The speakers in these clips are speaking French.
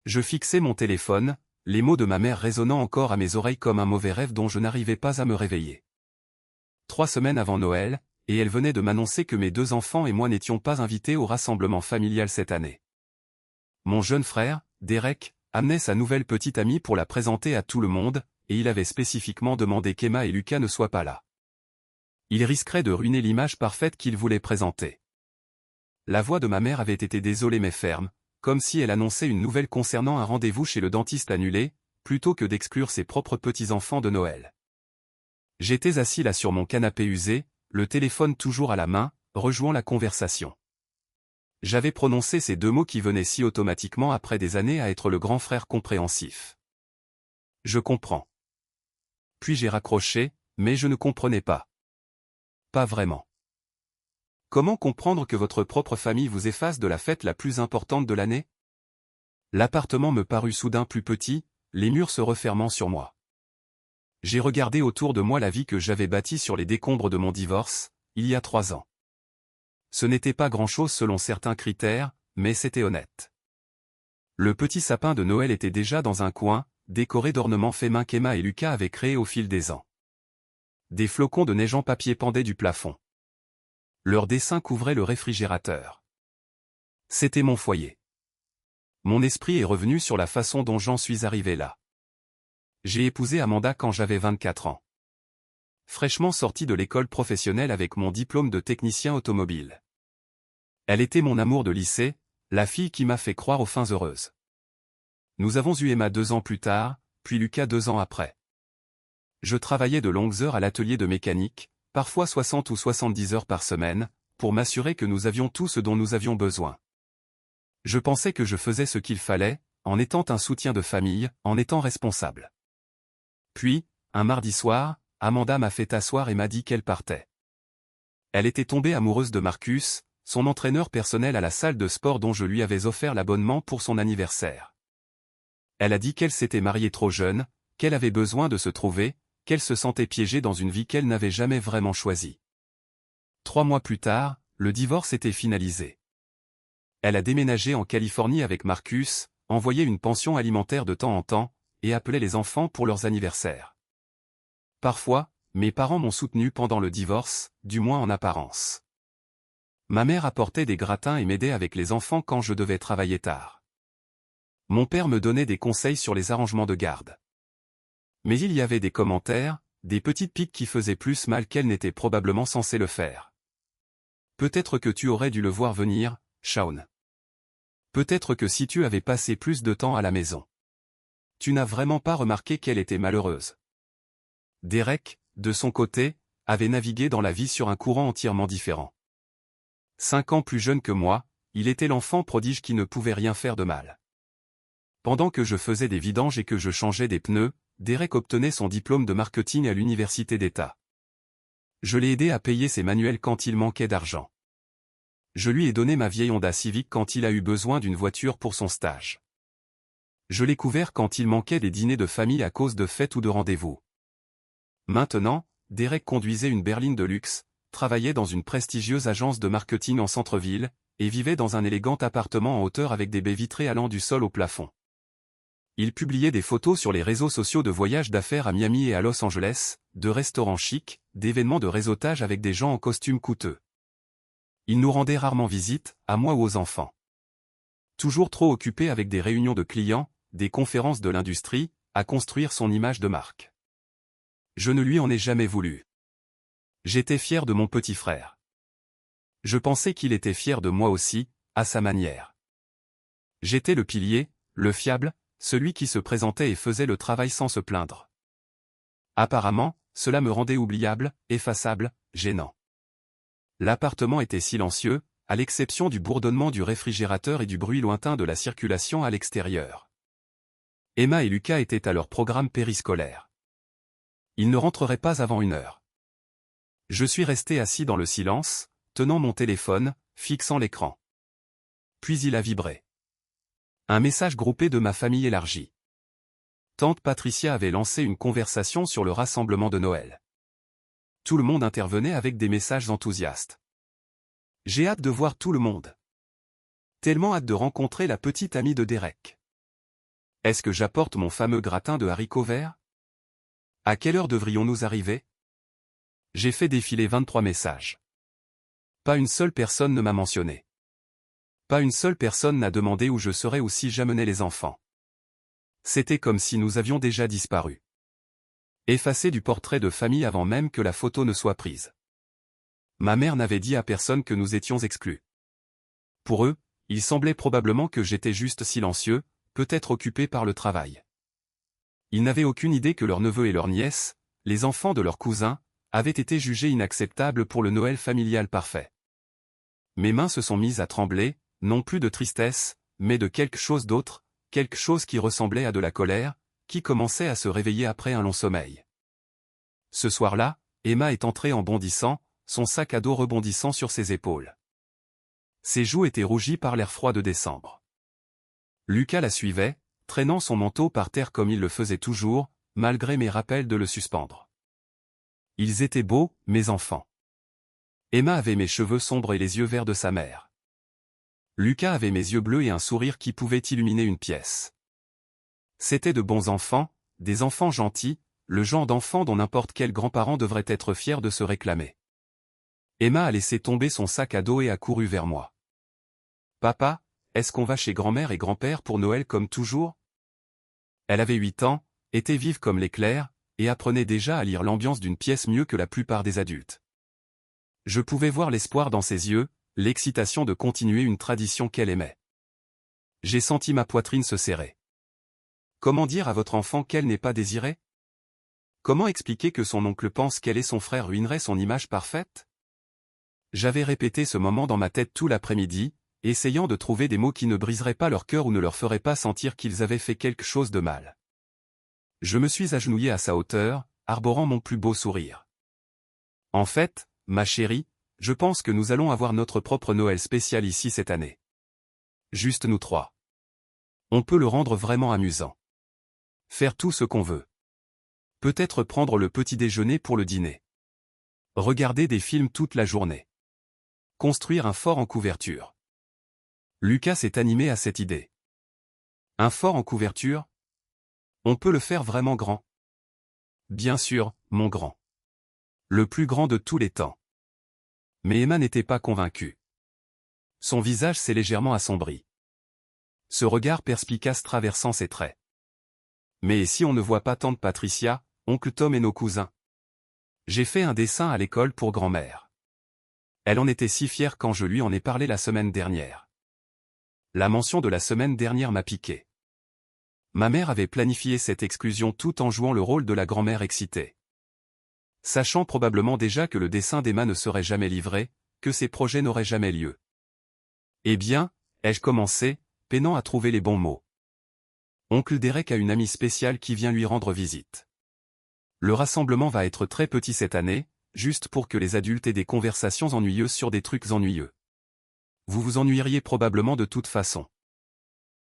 Je fixais mon téléphone, les mots de ma mère résonnant encore à mes oreilles comme un mauvais rêve dont je n'arrivais pas à me réveiller. 3 semaines avant Noël, et elle venait de m'annoncer que mes 2 enfants et moi n'étions pas invités au rassemblement familial cette année. Mon jeune frère, Derek, amenait sa nouvelle petite amie pour la présenter à tout le monde, et il avait spécifiquement demandé qu'Emma et Lucas ne soient pas là. Il risquerait de ruiner l'image parfaite qu'il voulait présenter. La voix de ma mère avait été désolée mais ferme, comme si elle annonçait une nouvelle concernant un rendez-vous chez le dentiste annulé, plutôt que d'exclure ses propres petits-enfants de Noël. J'étais assis là sur mon canapé usé, le téléphone toujours à la main, rejouant la conversation. J'avais prononcé ces 2 mots qui venaient si automatiquement après des années à être le grand frère compréhensif. Je comprends. Puis j'ai raccroché, mais je ne comprenais pas. Pas vraiment. Comment comprendre que votre propre famille vous efface de la fête la plus importante de l'année? L'appartement me parut soudain plus petit, les murs se refermant sur moi. J'ai regardé autour de moi la vie que j'avais bâtie sur les décombres de mon divorce, il y a 3 ans. Ce n'était pas grand-chose selon certains critères, mais c'était honnête. Le petit sapin de Noël était déjà dans un coin, décoré d'ornements faits main qu'Emma et Lucas avaient créés au fil des ans. Des flocons de neige en papier pendaient du plafond. Leur dessin couvrait le réfrigérateur. C'était mon foyer. Mon esprit est revenu sur la façon dont j'en suis arrivé là. J'ai épousé Amanda quand j'avais 24 ans. Fraîchement sortie de l'école professionnelle avec mon diplôme de technicien automobile. Elle était mon amour de lycée, la fille qui m'a fait croire aux fins heureuses. Nous avons eu Emma 2 ans plus tard, puis Lucas 2 ans après. Je travaillais de longues heures à l'atelier de mécanique, parfois 60 ou 70 heures par semaine, pour m'assurer que nous avions tout ce dont nous avions besoin. Je pensais que je faisais ce qu'il fallait, en étant un soutien de famille, en étant responsable. Puis, un mardi soir, Amanda m'a fait asseoir et m'a dit qu'elle partait. Elle était tombée amoureuse de Marcus, son entraîneur personnel à la salle de sport dont je lui avais offert l'abonnement pour son anniversaire. Elle a dit qu'elle s'était mariée trop jeune, qu'elle avait besoin de se trouver, qu'elle se sentait piégée dans une vie qu'elle n'avait jamais vraiment choisie. 3 mois plus tard, le divorce était finalisé. Elle a déménagé en Californie avec Marcus, envoyé une pension alimentaire de temps en temps, et appelait les enfants pour leurs anniversaires. Parfois, mes parents m'ont soutenu pendant le divorce, du moins en apparence. Ma mère apportait des gratins et m'aidait avec les enfants quand je devais travailler tard. Mon père me donnait des conseils sur les arrangements de garde. Mais il y avait des commentaires, des petites piques qui faisaient plus mal qu'elles n'étaient probablement censées le faire. Peut-être que tu aurais dû le voir venir, Shaun. Peut-être que si tu avais passé plus de temps à la maison. Tu n'as vraiment pas remarqué qu'elle était malheureuse. Derek, de son côté, avait navigué dans la vie sur un courant entièrement différent. 5 ans plus jeune que moi, il était l'enfant prodige qui ne pouvait rien faire de mal. Pendant que je faisais des vidanges et que je changeais des pneus, Derek obtenait son diplôme de marketing à l'université d'État. Je l'ai aidé à payer ses manuels quand il manquait d'argent. Je lui ai donné ma vieille Honda Civic quand il a eu besoin d'une voiture pour son stage. Je l'ai couvert quand il manquait des dîners de famille à cause de fêtes ou de rendez-vous. Maintenant, Derek conduisait une berline de luxe, travaillait dans une prestigieuse agence de marketing en centre-ville, et vivait dans un élégant appartement en hauteur avec des baies vitrées allant du sol au plafond. Il publiait des photos sur les réseaux sociaux de voyages d'affaires à Miami et à Los Angeles, de restaurants chics, d'événements de réseautage avec des gens en costumes coûteux. Il nous rendait rarement visite, à moi ou aux enfants. Toujours trop occupé avec des réunions de clients, des conférences de l'industrie, à construire son image de marque. Je ne lui en ai jamais voulu. J'étais fier de mon petit frère. Je pensais qu'il était fier de moi aussi, à sa manière. J'étais le pilier, le fiable, celui qui se présentait et faisait le travail sans se plaindre. Apparemment, cela me rendait oubliable, effaçable, gênant. L'appartement était silencieux, à l'exception du bourdonnement du réfrigérateur et du bruit lointain de la circulation à l'extérieur. Emma et Lucas étaient à leur programme périscolaire. Ils ne rentreraient pas avant 1 heure. Je suis resté assis dans le silence, tenant mon téléphone, fixant l'écran. Puis il a vibré. Un message groupé de ma famille élargie. Tante Patricia avait lancé une conversation sur le rassemblement de Noël. Tout le monde intervenait avec des messages enthousiastes. J'ai hâte de voir tout le monde. Tellement hâte de rencontrer la petite amie de Derek. Est-ce que j'apporte mon fameux gratin de haricots verts? À quelle heure devrions-nous arriver? J'ai fait défiler 23 messages. Pas une seule personne ne m'a mentionné. Pas une seule personne n'a demandé où je serais ou si j'amenais les enfants. C'était comme si nous avions déjà disparu. Effacé du portrait de famille avant même que la photo ne soit prise. Ma mère n'avait dit à personne que nous étions exclus. Pour eux, il semblait probablement que j'étais juste silencieux, peut-être occupé par le travail. Ils n'avaient aucune idée que leurs neveux et leurs nièces, les enfants de leurs cousins, avaient été jugés inacceptables pour le Noël familial parfait. Mes mains se sont mises à trembler, non plus de tristesse, mais de quelque chose d'autre, quelque chose qui ressemblait à de la colère, qui commençait à se réveiller après un long sommeil. Ce soir-là, Emma est entrée en bondissant, son sac à dos rebondissant sur ses épaules. Ses joues étaient rougies par l'air froid de décembre. Lucas la suivait, traînant son manteau par terre comme il le faisait toujours, malgré mes rappels de le suspendre. Ils étaient beaux, mes enfants. Emma avait mes cheveux sombres et les yeux verts de sa mère. Lucas avait mes yeux bleus et un sourire qui pouvait illuminer une pièce. C'étaient de bons enfants, des enfants gentils, le genre d'enfants dont n'importe quel grand-parent devrait être fier de se réclamer. Emma a laissé tomber son sac à dos et a couru vers moi. « Papa, est-ce qu'on va chez grand-mère et grand-père pour Noël comme toujours ?» Elle avait 8 ans, était vive comme l'éclair, et apprenait déjà à lire l'ambiance d'une pièce mieux que la plupart des adultes. Je pouvais voir l'espoir dans ses yeux, l'excitation de continuer une tradition qu'elle aimait. J'ai senti ma poitrine se serrer. Comment dire à votre enfant qu'elle n'est pas désirée? Comment expliquer que son oncle pense qu'elle et son frère ruineraient son image parfaite? J'avais répété ce moment dans ma tête tout l'après-midi, essayant de trouver des mots qui ne briseraient pas leur cœur ou ne leur feraient pas sentir qu'ils avaient fait quelque chose de mal. Je me suis agenouillé à sa hauteur, arborant mon plus beau sourire. En fait, ma chérie, je pense que nous allons avoir notre propre Noël spécial ici cette année. Juste nous trois. On peut le rendre vraiment amusant. Faire tout ce qu'on veut. Peut-être prendre le petit déjeuner pour le dîner. Regarder des films toute la journée. Construire un fort en couverture. Lucas s'est animé à cette idée. Un fort en couverture? On peut le faire vraiment grand. Bien sûr, mon grand. Le plus grand de tous les temps. Mais Emma n'était pas convaincue. Son visage s'est légèrement assombri. Ce regard perspicace traversant ses traits. Mais si on ne voit pas tante Patricia, oncle Tom et nos cousins? J'ai fait un dessin à l'école pour grand-mère. Elle en était si fière quand je lui en ai parlé la semaine dernière. La mention de la semaine dernière m'a piqué. Ma mère avait planifié cette exclusion tout en jouant le rôle de la grand-mère excitée. Sachant probablement déjà que le dessin d'Emma ne serait jamais livré, que ses projets n'auraient jamais lieu. Eh bien, ai-je commencé, peinant à trouver les bons mots. Oncle Derek a une amie spéciale qui vient lui rendre visite. Le rassemblement va être très petit cette année, juste pour que les adultes aient des conversations ennuyeuses sur des trucs ennuyeux. Vous vous ennuieriez probablement de toute façon.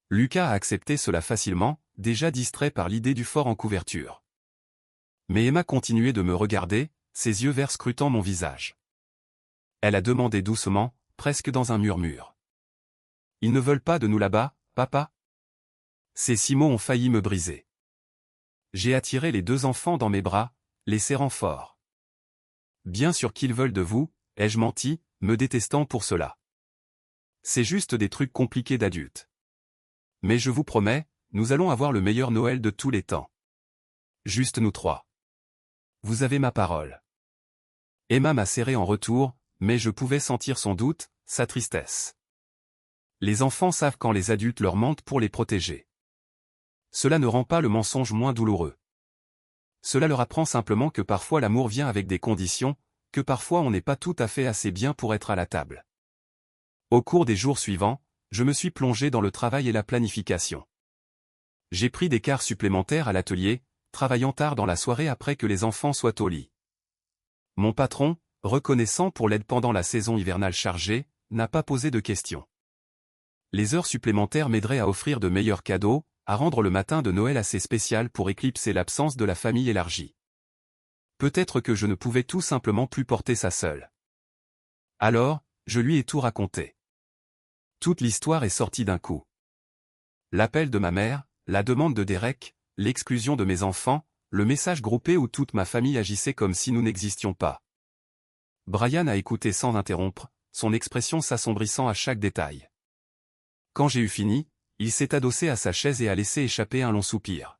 Lucas a accepté cela facilement, déjà distrait par l'idée du fort en couverture. Mais Emma continuait de me regarder, ses yeux verts scrutant mon visage. Elle a demandé doucement, presque dans un murmure. « Ils ne veulent pas de nous là-bas, papa ?» Ces 6 mots ont failli me briser. J'ai attiré les 2 enfants dans mes bras, les serrant fort. « Bien sûr qu'ils veulent de vous, ai-je menti, me détestant pour cela. C'est juste des trucs compliqués d'adultes. Mais je vous promets, nous allons avoir le meilleur Noël de tous les temps. Juste nous 3. Vous avez ma parole. » Emma m'a serré en retour, mais je pouvais sentir son doute, sa tristesse. Les enfants savent quand les adultes leur mentent pour les protéger. Cela ne rend pas le mensonge moins douloureux. Cela leur apprend simplement que parfois l'amour vient avec des conditions, que parfois on n'est pas tout à fait assez bien pour être à la table. Au cours des jours suivants, je me suis plongé dans le travail et la planification. J'ai pris des quarts supplémentaires à l'atelier, travaillant tard dans la soirée après que les enfants soient au lit. Mon patron, reconnaissant pour l'aide pendant la saison hivernale chargée, n'a pas posé de questions. Les heures supplémentaires m'aideraient à offrir de meilleurs cadeaux, à rendre le matin de Noël assez spécial pour éclipser l'absence de la famille élargie. Peut-être que je ne pouvais tout simplement plus porter ça seul. Alors, je lui ai tout raconté. Toute l'histoire est sortie d'un coup. L'appel de ma mère, la demande de Derek, l'exclusion de mes enfants, le message groupé où toute ma famille agissait comme si nous n'existions pas. Brian a écouté sans interrompre, son expression s'assombrissant à chaque détail. Quand j'ai eu fini, il s'est adossé à sa chaise et a laissé échapper un long soupir.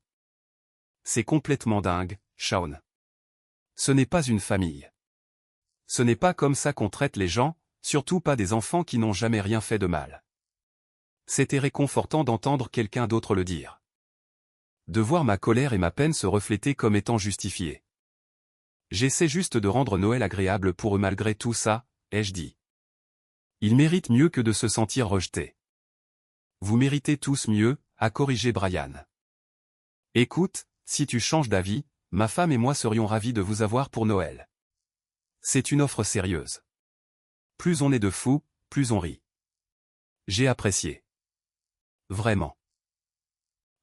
C'est complètement dingue, Shaun. Ce n'est pas une famille. Ce n'est pas comme ça qu'on traite les gens, surtout pas des enfants qui n'ont jamais rien fait de mal. C'était réconfortant d'entendre quelqu'un d'autre le dire. De voir ma colère et ma peine se refléter comme étant justifiées. J'essaie juste de rendre Noël agréable pour eux malgré tout ça, ai-je dit. Ils méritent mieux que de se sentir rejetés. Vous méritez tous mieux, a corrigé Brian. Écoute, si tu changes d'avis, ma femme et moi serions ravis de vous avoir pour Noël. C'est une offre sérieuse. Plus on est de fous, plus on rit. J'ai apprécié. Vraiment.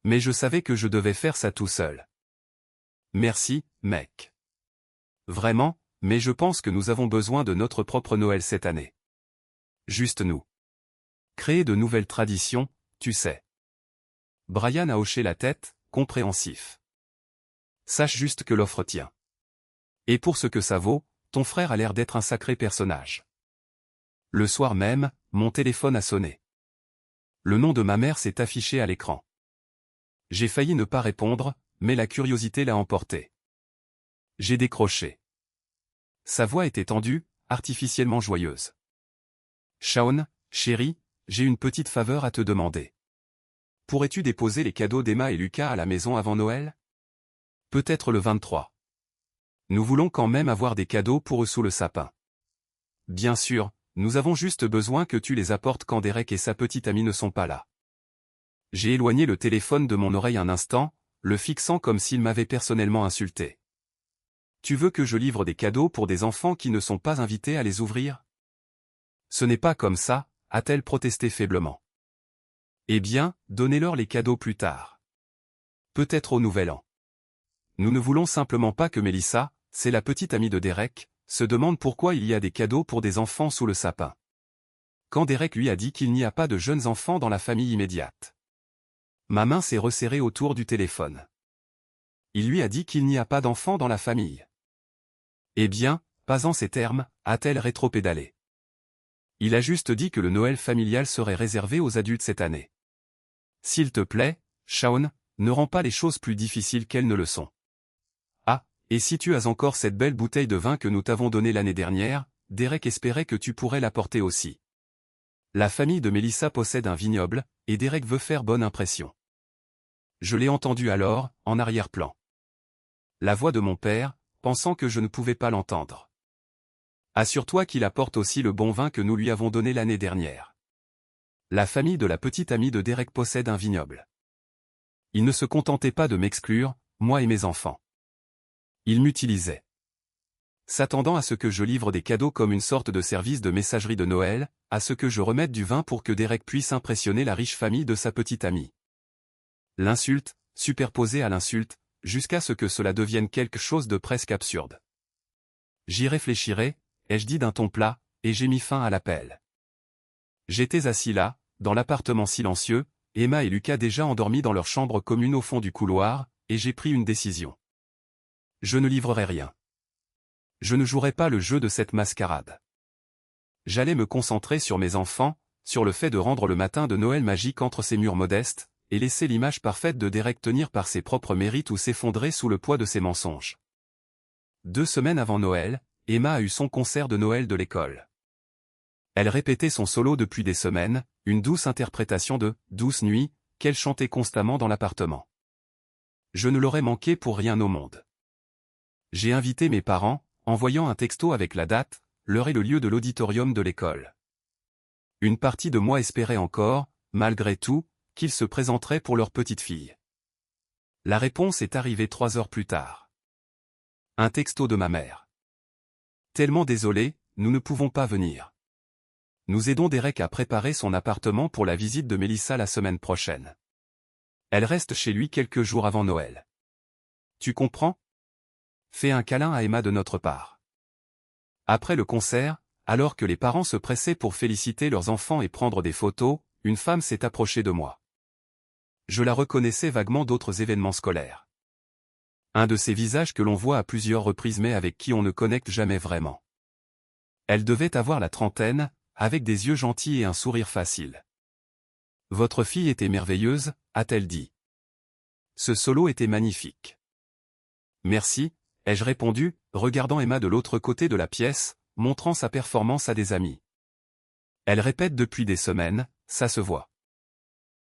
Mais je savais que je devais faire ça tout seul. Merci, mec. Vraiment, mais je pense que nous avons besoin de notre propre Noël cette année. Juste nous. Créer de nouvelles traditions, tu sais. Brian a hoché la tête, compréhensif. Sache juste que l'offre tient. Et pour ce que ça vaut, ton frère a l'air d'être un sacré personnage. Le soir même, mon téléphone a sonné. Le nom de ma mère s'est affiché à l'écran. J'ai failli ne pas répondre, mais la curiosité l'a emporté. J'ai décroché. Sa voix était tendue, artificiellement joyeuse. Shaun, chérie, j'ai une petite faveur à te demander. Pourrais-tu déposer les cadeaux d'Emma et Lucas à la maison avant Noël? Peut-être le 23. Nous voulons quand même avoir des cadeaux pour eux sous le sapin. Bien sûr, nous avons juste besoin que tu les apportes quand Derek et sa petite amie ne sont pas là. J'ai éloigné le téléphone de mon oreille un instant, le fixant comme s'il m'avait personnellement insulté. Tu veux que je livre des cadeaux pour des enfants qui ne sont pas invités à les ouvrir? Ce n'est pas comme ça, a-t-elle protesté faiblement. Eh bien, donnez-leur les cadeaux plus tard. Peut-être au Nouvel An. Nous ne voulons simplement pas que Melissa, c'est la petite amie de Derek, se demande pourquoi il y a des cadeaux pour des enfants sous le sapin. Quand Derek lui a dit qu'il n'y a pas de jeunes enfants dans la famille immédiate. Ma main s'est resserrée autour du téléphone. Il lui a dit qu'il n'y a pas d'enfants dans la famille. Eh bien, pas en ces termes, a-t-elle rétropédalé. Il a juste dit que le Noël familial serait réservé aux adultes cette année. S'il te plaît, Shaun, ne rends pas les choses plus difficiles qu'elles ne le sont. Ah, et si tu as encore cette belle bouteille de vin que nous t'avons donnée l'année dernière, Derek espérait que tu pourrais l'apporter aussi. La famille de Melissa possède un vignoble, et Derek veut faire bonne impression. Je l'ai entendu alors, en arrière-plan. La voix de mon père, pensant que je ne pouvais pas l'entendre. Assure-toi qu'il apporte aussi le bon vin que nous lui avons donné l'année dernière. La famille de la petite amie de Derek possède un vignoble. Il ne se contentait pas de m'exclure, moi et mes enfants. Il m'utilisait. S'attendant à ce que je livre des cadeaux comme une sorte de service de messagerie de Noël, à ce que je remette du vin pour que Derek puisse impressionner la riche famille de sa petite amie. L'insulte, superposée à l'insulte, jusqu'à ce que cela devienne quelque chose de presque absurde. J'y réfléchirai, ai-je dit d'un ton plat, et j'ai mis fin à l'appel. J'étais assis là, dans l'appartement silencieux, Emma et Lucas déjà endormis dans leur chambre commune au fond du couloir, et j'ai pris une décision. Je ne livrerai rien. Je ne jouerai pas le jeu de cette mascarade. J'allais me concentrer sur mes enfants, sur le fait de rendre le matin de Noël magique entre ces murs modestes, et laisser l'image parfaite de Derek tenir par ses propres mérites ou s'effondrer sous le poids de ses mensonges. 2 semaines avant Noël, Emma a eu son concert de Noël de l'école. Elle répétait son solo depuis des semaines, une douce interprétation de « Douce nuit » qu'elle chantait constamment dans l'appartement. Je ne l'aurais manqué pour rien au monde. J'ai invité mes parents, envoyant un texto avec la date, l'heure et le lieu de l'auditorium de l'école. Une partie de moi espérait encore, malgré tout, qu'ils se présenteraient pour leur petite fille. La réponse est arrivée 3 heures plus tard. Un texto de ma mère. Tellement désolé, nous ne pouvons pas venir. Nous aidons Derek à préparer son appartement pour la visite de Melissa la semaine prochaine. Elle reste chez lui quelques jours avant Noël. Tu comprends? Fais un câlin à Emma de notre part. Après le concert, alors que les parents se pressaient pour féliciter leurs enfants et prendre des photos, une femme s'est approchée de moi. je la reconnaissais vaguement d'autres événements scolaires. Un de ces visages que l'on voit à plusieurs reprises mais avec qui on ne connecte jamais vraiment. Elle devait avoir la trentaine, avec des yeux gentils et un sourire facile. « Votre fille était merveilleuse », a-t-elle dit. Ce solo était magnifique. « Merci », ai-je répondu, regardant Emma de l'autre côté de la pièce, montrant sa performance à des amis. Elle répète depuis des semaines, ça se voit.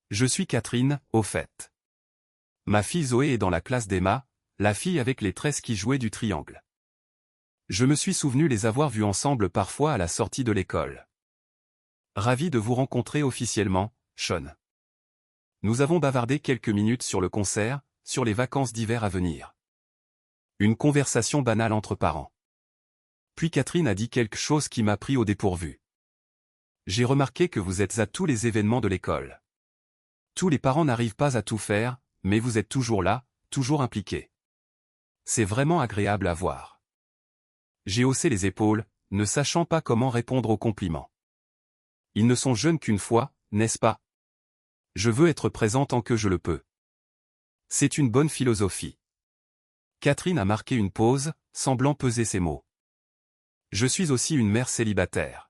Je suis Catherine, au fait. Ma fille Zoé est dans la classe d'Emma, la fille avec les tresses qui jouait du triangle. Je me suis souvenu les avoir vus ensemble parfois à la sortie de l'école. Ravi de vous rencontrer officiellement, Sean. Nous avons bavardé quelques minutes sur le concert, sur les vacances d'hiver à venir. Une conversation banale entre parents. Puis Catherine a dit quelque chose qui m'a pris au dépourvu. J'ai remarqué que vous êtes à tous les événements de l'école. Tous les parents n'arrivent pas à tout faire, mais vous êtes toujours là, toujours impliqués. C'est vraiment agréable à voir. J'ai haussé les épaules, ne sachant pas comment répondre aux compliments. Ils ne sont jeunes qu'une fois, n'est-ce pas? Je veux être présent tant que je le peux. C'est une bonne philosophie. Catherine a marqué une pause, semblant peser ses mots. Je suis aussi une mère célibataire.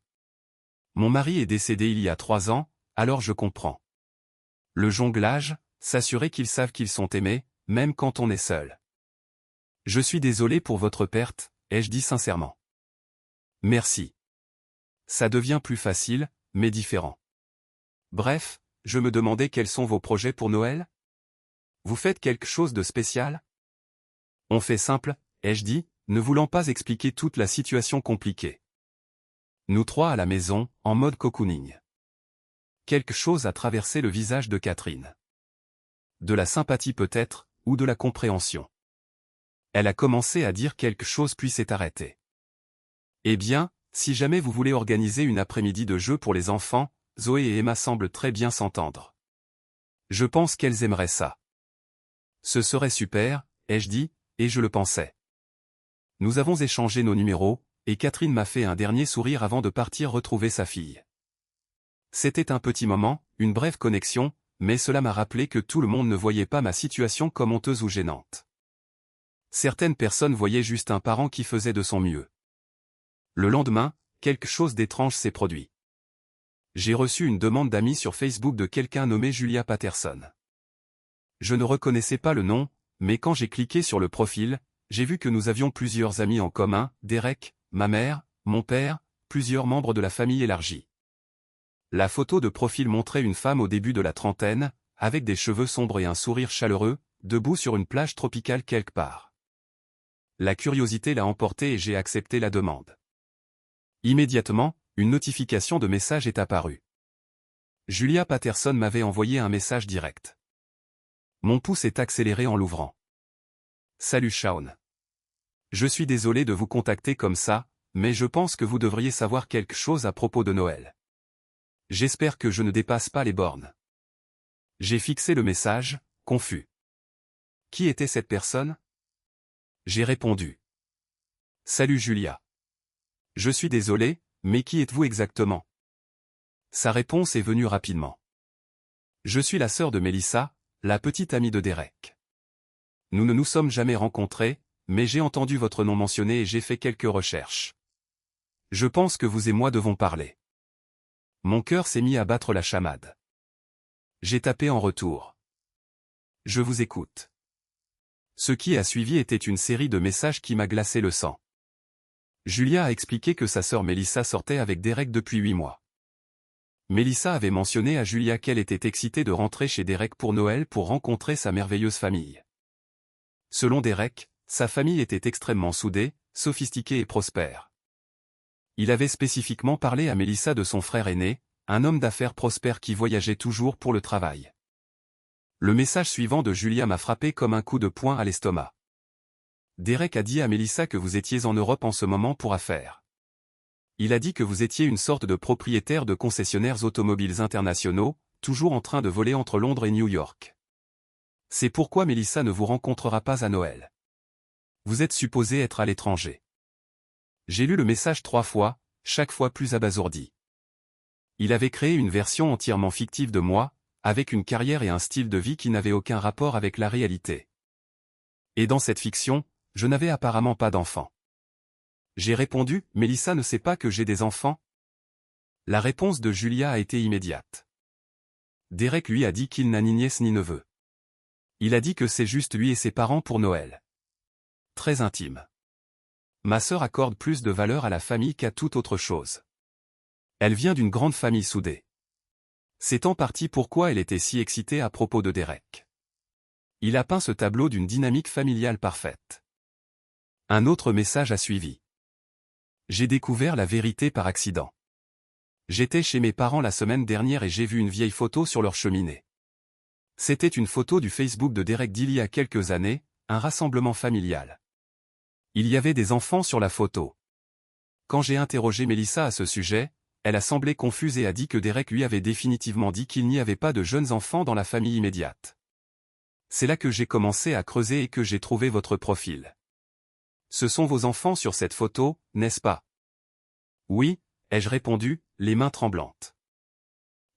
Mon mari est décédé il y a 3 ans, alors je comprends. Le jonglage, s'assurer qu'ils savent qu'ils sont aimés, même quand on est seul. Je suis désolé pour votre perte, ai-je dit sincèrement. Merci. Ça devient plus facile, mais différent. Bref, je me demandais quels sont vos projets pour Noël? Vous faites quelque chose de spécial? On fait simple, ai-je dit, ne voulant pas expliquer toute la situation compliquée. Nous 3 à la maison, en mode cocooning. Quelque chose a traversé le visage de Catherine. De la sympathie peut-être, ou de la compréhension. Elle a commencé à dire quelque chose puis s'est arrêtée. Eh bien, si jamais vous voulez organiser une après-midi de jeu pour les enfants, Zoé et Emma semblent très bien s'entendre. Je pense qu'elles aimeraient ça. Ce serait super, ai-je dit, et je le pensais. Nous avons échangé nos numéros, et Catherine m'a fait un dernier sourire avant de partir retrouver sa fille. C'était un petit moment, une brève connexion, mais cela m'a rappelé que tout le monde ne voyait pas ma situation comme honteuse ou gênante. Certaines personnes voyaient juste un parent qui faisait de son mieux. Le lendemain, quelque chose d'étrange s'est produit. J'ai reçu une demande d'amis sur Facebook de quelqu'un nommé Julia Patterson. Je ne reconnaissais pas le nom, mais quand j'ai cliqué sur le profil, j'ai vu que nous avions plusieurs amis en commun, Derek, ma mère, mon père, plusieurs membres de la famille élargie. La photo de profil montrait une femme au début de la trentaine, avec des cheveux sombres et un sourire chaleureux, debout sur une plage tropicale quelque part. La curiosité l'a emporté et j'ai accepté la demande. Immédiatement, une notification de message est apparue. Julia Patterson m'avait envoyé un message direct. Mon pouce est accéléré en l'ouvrant. Salut Shaun. Je suis désolé de vous contacter comme ça, mais je pense que vous devriez savoir quelque chose à propos de Noël. J'espère que je ne dépasse pas les bornes. J'ai fixé le message, confus. Qui était cette personne? J'ai répondu. Salut Julia. Je suis désolé, mais qui êtes-vous exactement? Sa réponse est venue rapidement. Je suis la sœur de Melissa, la petite amie de Derek. Nous ne nous sommes jamais rencontrés, mais j'ai entendu votre nom mentionné et j'ai fait quelques recherches. Je pense que vous et moi devons parler. Mon cœur s'est mis à battre la chamade. J'ai tapé en retour. Je vous écoute. Ce qui a suivi était une série de messages qui m'a glacé le sang. Julia a expliqué que sa sœur Melissa sortait avec Derek depuis 8 mois. Melissa avait mentionné à Julia qu'elle était excitée de rentrer chez Derek pour Noël pour rencontrer sa merveilleuse famille. Selon Derek, sa famille était extrêmement soudée, sophistiquée et prospère. Il avait spécifiquement parlé à Melissa de son frère aîné, un homme d'affaires prospère qui voyageait toujours pour le travail. Le message suivant de Julia m'a frappé comme un coup de poing à l'estomac. Derek a dit à Melissa que vous étiez en Europe en ce moment pour affaires. Il a dit que vous étiez une sorte de propriétaire de concessionnaires automobiles internationaux, toujours en train de voler entre Londres et New York. C'est pourquoi Melissa ne vous rencontrera pas à Noël. Vous êtes supposé être à l'étranger. J'ai lu le message 3 fois, chaque fois plus abasourdi. Il avait créé une version entièrement fictive de moi, avec une carrière et un style de vie qui n'avaient aucun rapport avec la réalité. Et dans cette fiction, je n'avais apparemment pas d'enfant. J'ai répondu, Mélissa ne sait pas que j'ai des enfants? La réponse de Julia a été immédiate. Derek lui a dit qu'il n'a ni nièce ni neveu. Il a dit que c'est juste lui et ses parents pour Noël. Très intime. Ma sœur accorde plus de valeur à la famille qu'à toute autre chose. Elle vient d'une grande famille soudée. C'est en partie pourquoi elle était si excitée à propos de Derek. Il a peint ce tableau d'une dynamique familiale parfaite. Un autre message a suivi. J'ai découvert la vérité par accident. J'étais chez mes parents la semaine dernière et j'ai vu une vieille photo sur leur cheminée. C'était une photo du Facebook de Derek d'il y a quelques années, un rassemblement familial. Il y avait des enfants sur la photo. Quand j'ai interrogé Mélissa à ce sujet, elle a semblé confuse et a dit que Derek lui avait définitivement dit qu'il n'y avait pas de jeunes enfants dans la famille immédiate. C'est là que j'ai commencé à creuser et que j'ai trouvé votre profil. Ce sont vos enfants sur cette photo, n'est-ce pas? Oui, ai-je répondu, les mains tremblantes.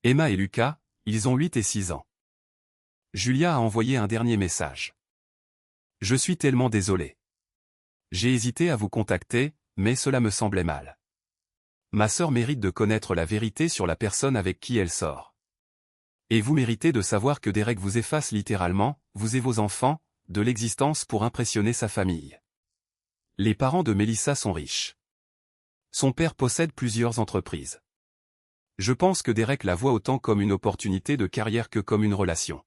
Emma et Lucas, ils ont 8 et 6 ans. Julia a envoyé un dernier message. Je suis tellement désolé. J'ai hésité à vous contacter, mais cela me semblait mal. Ma sœur mérite de connaître la vérité sur la personne avec qui elle sort. Et vous méritez de savoir que Derek vous efface littéralement, vous et vos enfants, de l'existence pour impressionner sa famille. Les parents de Mélissa sont riches. Son père possède plusieurs entreprises. Je pense que Derek la voit autant comme une opportunité de carrière que comme une relation.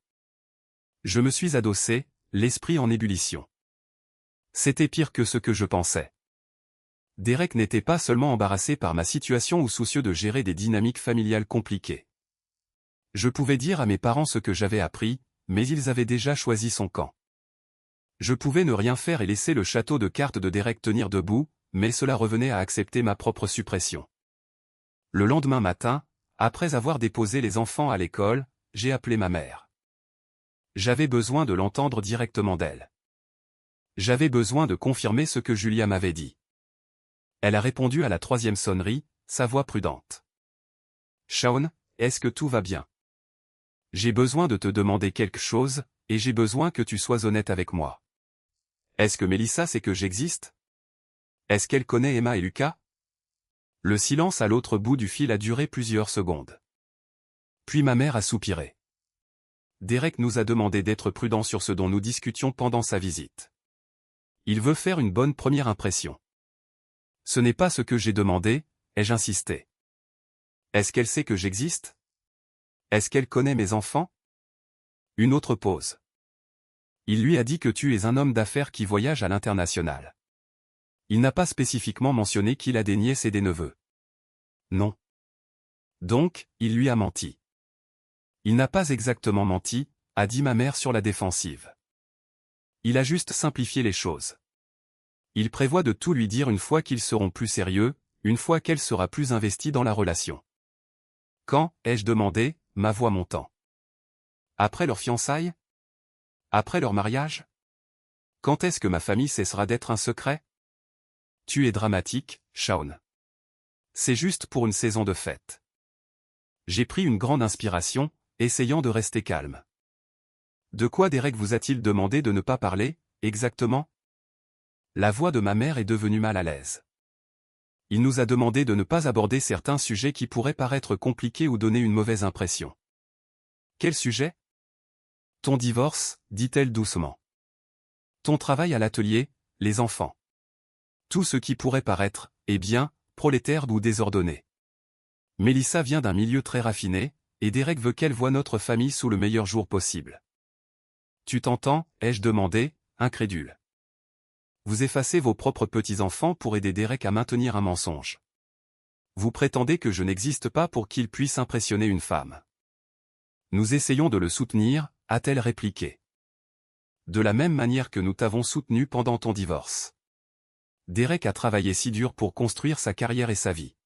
Je me suis adossé, l'esprit en ébullition. C'était pire que ce que je pensais. Derek n'était pas seulement embarrassé par ma situation ou soucieux de gérer des dynamiques familiales compliquées. Je pouvais dire à mes parents ce que j'avais appris, mais ils avaient déjà choisi son camp. Je pouvais ne rien faire et laisser le château de cartes de Derek tenir debout, mais cela revenait à accepter ma propre suppression. Le lendemain matin, après avoir déposé les enfants à l'école, j'ai appelé ma mère. J'avais besoin de l'entendre directement d'elle. J'avais besoin de confirmer ce que Julia m'avait dit. Elle a répondu à la 3e sonnerie, sa voix prudente. Shaun, est-ce que tout va bien? J'ai besoin de te demander quelque chose, et j'ai besoin que tu sois honnête avec moi. Est-ce que Mélissa sait que j'existe? Est-ce qu'elle connaît Emma et Lucas? Le silence à l'autre bout du fil a duré plusieurs secondes. Puis ma mère a soupiré. Derek nous a demandé d'être prudents sur ce dont nous discutions pendant sa visite. Il veut faire une bonne première impression. Ce n'est pas ce que j'ai demandé, ai-je insisté. Est-ce qu'elle sait que j'existe? Est-ce qu'elle connaît mes enfants? Une autre pause. Il lui a dit que tu es un homme d'affaires qui voyage à l'international. Il n'a pas spécifiquement mentionné qu'il a des nièces et des neveux. Non. Donc, il lui a menti. Il n'a pas exactement menti, a dit ma mère sur la défensive. Il a juste simplifié les choses. Il prévoit de tout lui dire une fois qu'ils seront plus sérieux, une fois qu'elle sera plus investie dans la relation. Quand, ai-je demandé, ma voix montant. Après leur fiançailles? Après leur mariage? Quand est-ce que ma famille cessera d'être un secret? Tu es dramatique, Shaun. C'est juste pour une saison de fête. J'ai pris une grande inspiration, essayant de rester calme. De quoi Derek vous a-t-il demandé de ne pas parler, exactement? La voix de ma mère est devenue mal à l'aise. Il nous a demandé de ne pas aborder certains sujets qui pourraient paraître compliqués ou donner une mauvaise impression. Quel sujet? Ton divorce, dit-elle doucement. Ton travail à l'atelier, les enfants. Tout ce qui pourrait paraître, eh bien, prolétaire ou désordonné. Mélissa vient d'un milieu très raffiné, et Derek veut qu'elle voie notre famille sous le meilleur jour possible. Tu t'entends, ai-je demandé, incrédule. Vous effacez vos propres petits-enfants pour aider Derek à maintenir un mensonge. Vous prétendez que je n'existe pas pour qu'il puisse impressionner une femme. Nous essayons de le soutenir, a-t-elle répliqué. De la même manière que nous t'avons soutenu pendant ton divorce. Derek a travaillé si dur pour construire sa carrière et sa vie.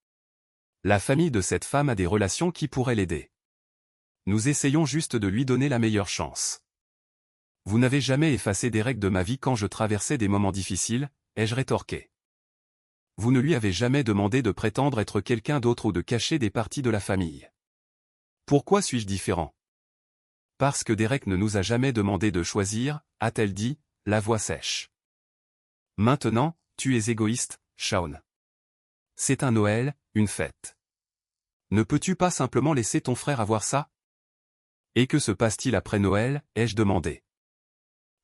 La famille de cette femme a des relations qui pourraient l'aider. Nous essayons juste de lui donner la meilleure chance. Vous n'avez jamais effacé Derek de ma vie quand je traversais des moments difficiles, ai-je rétorqué. Vous ne lui avez jamais demandé de prétendre être quelqu'un d'autre ou de cacher des parties de la famille. Pourquoi suis-je différent? Parce que Derek ne nous a jamais demandé de choisir, a-t-elle dit, la voix sèche. Maintenant, tu es égoïste, Shaun. C'est un Noël, une fête. Ne peux-tu pas simplement laisser ton frère avoir ça? Et que se passe-t-il après Noël, ai-je demandé.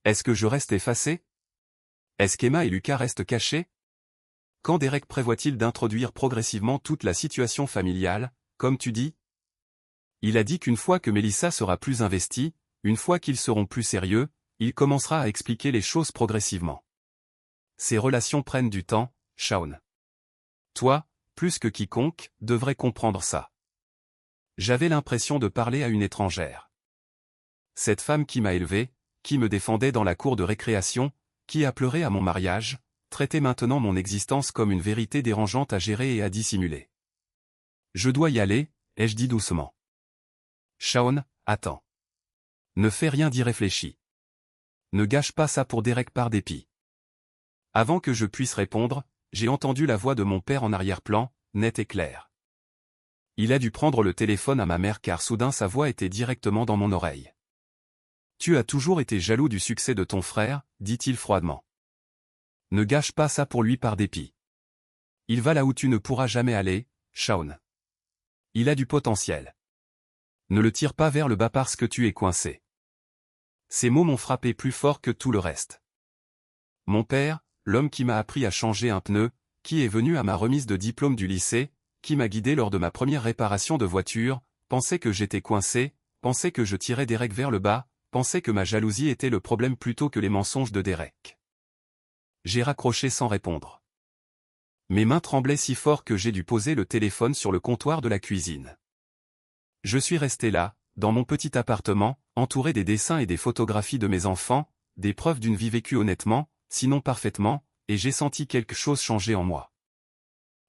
Est-ce que je reste effacé? Est-ce qu'Emma et Lucas restent cachés? Quand Derek prévoit-il d'introduire progressivement toute la situation familiale, comme tu dis? Il a dit qu'une fois que Melissa sera plus investie, une fois qu'ils seront plus sérieux, il commencera à expliquer les choses progressivement. Ces relations prennent du temps, Shaun. Toi, plus que quiconque, devrais comprendre ça. J'avais l'impression de parler à une étrangère. Cette femme qui m'a élevé, qui me défendait dans la cour de récréation, qui a pleuré à mon mariage, traitait maintenant mon existence comme une vérité dérangeante à gérer et à dissimuler. Je dois y aller, ai-je dit doucement. Shaun, attends. Ne fais rien d'irréfléchi. Ne gâche pas ça pour Derek par dépit. Avant que je puisse répondre, j'ai entendu la voix de mon père en arrière-plan, nette et claire. Il a dû prendre le téléphone à ma mère car soudain sa voix était directement dans mon oreille. Tu as toujours été jaloux du succès de ton frère, dit-il froidement. Ne gâche pas ça pour lui par dépit. Il va là où tu ne pourras jamais aller, Shaun. Il a du potentiel. Ne le tire pas vers le bas parce que tu es coincé. Ces mots m'ont frappé plus fort que tout le reste. Mon père, l'homme qui m'a appris à changer un pneu, qui est venu à ma remise de diplôme du lycée, qui m'a guidé lors de ma première réparation de voiture, pensait que j'étais coincé, pensait que je tirais Derek vers le bas, pensait que ma jalousie était le problème plutôt que les mensonges de Derek. J'ai raccroché sans répondre. Mes mains tremblaient si fort que j'ai dû poser le téléphone sur le comptoir de la cuisine. Je suis resté là, dans mon petit appartement, entouré des dessins et des photographies de mes enfants, des preuves d'une vie vécue honnêtement, sinon parfaitement, et j'ai senti quelque chose changer en moi.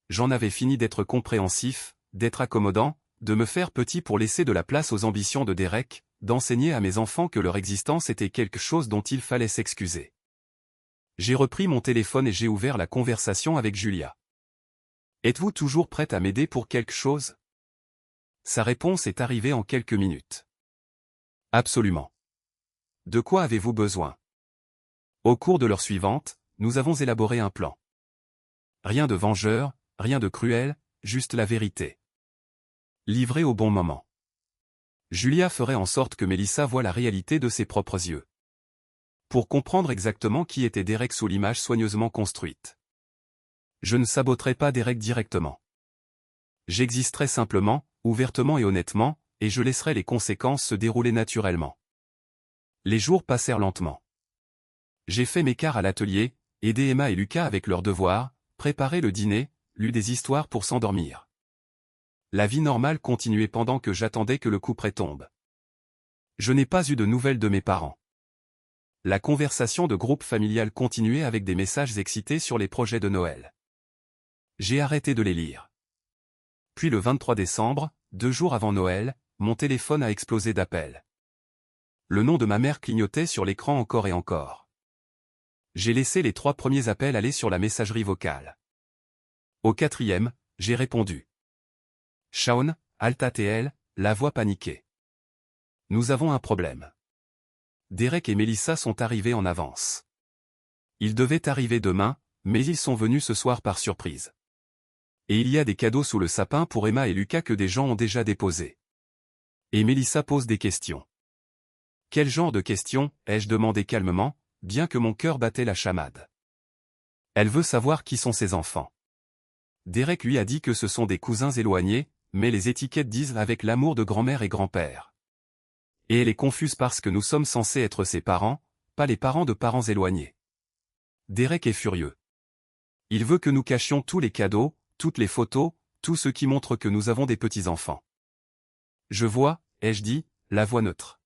J'en avais fini d'être compréhensif, d'être accommodant, de me faire petit pour laisser de la place aux ambitions de Derek, d'enseigner à mes enfants que leur existence était quelque chose dont il fallait s'excuser. J'ai repris mon téléphone et j'ai ouvert la conversation avec Julia. Êtes-vous toujours prête à m'aider pour quelque chose? Sa réponse est arrivée en quelques minutes. Absolument. De quoi avez-vous besoin? Au cours de l'heure suivante, nous avons élaboré un plan. Rien de vengeur, rien de cruel, juste la vérité. Livré au bon moment. Julia ferait en sorte que Melissa voie la réalité de ses propres yeux. Pour comprendre exactement qui était Derek sous l'image soigneusement construite. Je ne saboterai pas Derek directement. J'existerai simplement, ouvertement et honnêtement, et je laisserai les conséquences se dérouler naturellement. Les jours passèrent lentement. J'ai fait mes quarts à l'atelier, aidé Emma et Lucas avec leurs devoirs, préparé le dîner, lu des histoires pour s'endormir. La vie normale continuait pendant que j'attendais que le couperet tombe. Je n'ai pas eu de nouvelles de mes parents. La conversation de groupe familial continuait avec des messages excités sur les projets de Noël. J'ai arrêté de les lire. Puis le 23 décembre, 2 jours avant Noël, mon téléphone a explosé d'appels. Le nom de ma mère clignotait sur l'écran encore et encore. J'ai laissé les 3 premiers appels aller sur la messagerie vocale. Au 4e, j'ai répondu. Shaun, Alta TL, la voix paniquée. Nous avons un problème. Derek et Melissa sont arrivés en avance. Ils devaient arriver demain, mais ils sont venus ce soir par surprise. Et il y a des cadeaux sous le sapin pour Emma et Lucas que des gens ont déjà déposés. Et Melissa pose des questions. Quel genre de questions, ai-je demandé calmement, bien que mon cœur battait la chamade. Elle veut savoir qui sont ses enfants. Derek lui a dit que ce sont des cousins éloignés, mais les étiquettes disent avec l'amour de grand-mère et grand-père. Et elle est confuse parce que nous sommes censés être ses parents, pas les parents de parents éloignés. Derek est furieux. Il veut que nous cachions tous les cadeaux, toutes les photos, tout ce qui montre que nous avons des petits-enfants. Je vois, ai-je dit, la voix neutre.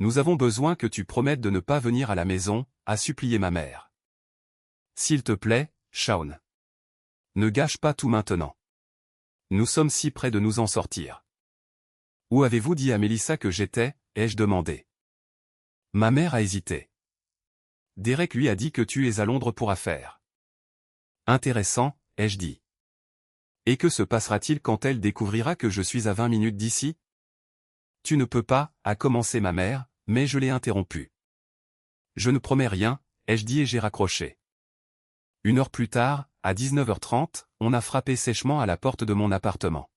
Nous avons besoin que tu promettes de ne pas venir à la maison, a supplié ma mère. S'il te plaît, Shaun. Ne gâche pas tout maintenant. Nous sommes si près de nous en sortir. Où avez-vous dit à Melissa que j'étais, ai-je demandé. Ma mère a hésité. Derek lui a dit que tu es à Londres pour affaires. Intéressant, ai-je dit. Et que se passera-t-il quand elle découvrira que je suis à 20 minutes d'ici? Tu ne peux pas, a commencé ma mère, mais je l'ai interrompue. Je ne promets rien, ai-je dit et j'ai raccroché. 1 heure plus tard, à 19h30, on a frappé sèchement à la porte de mon appartement.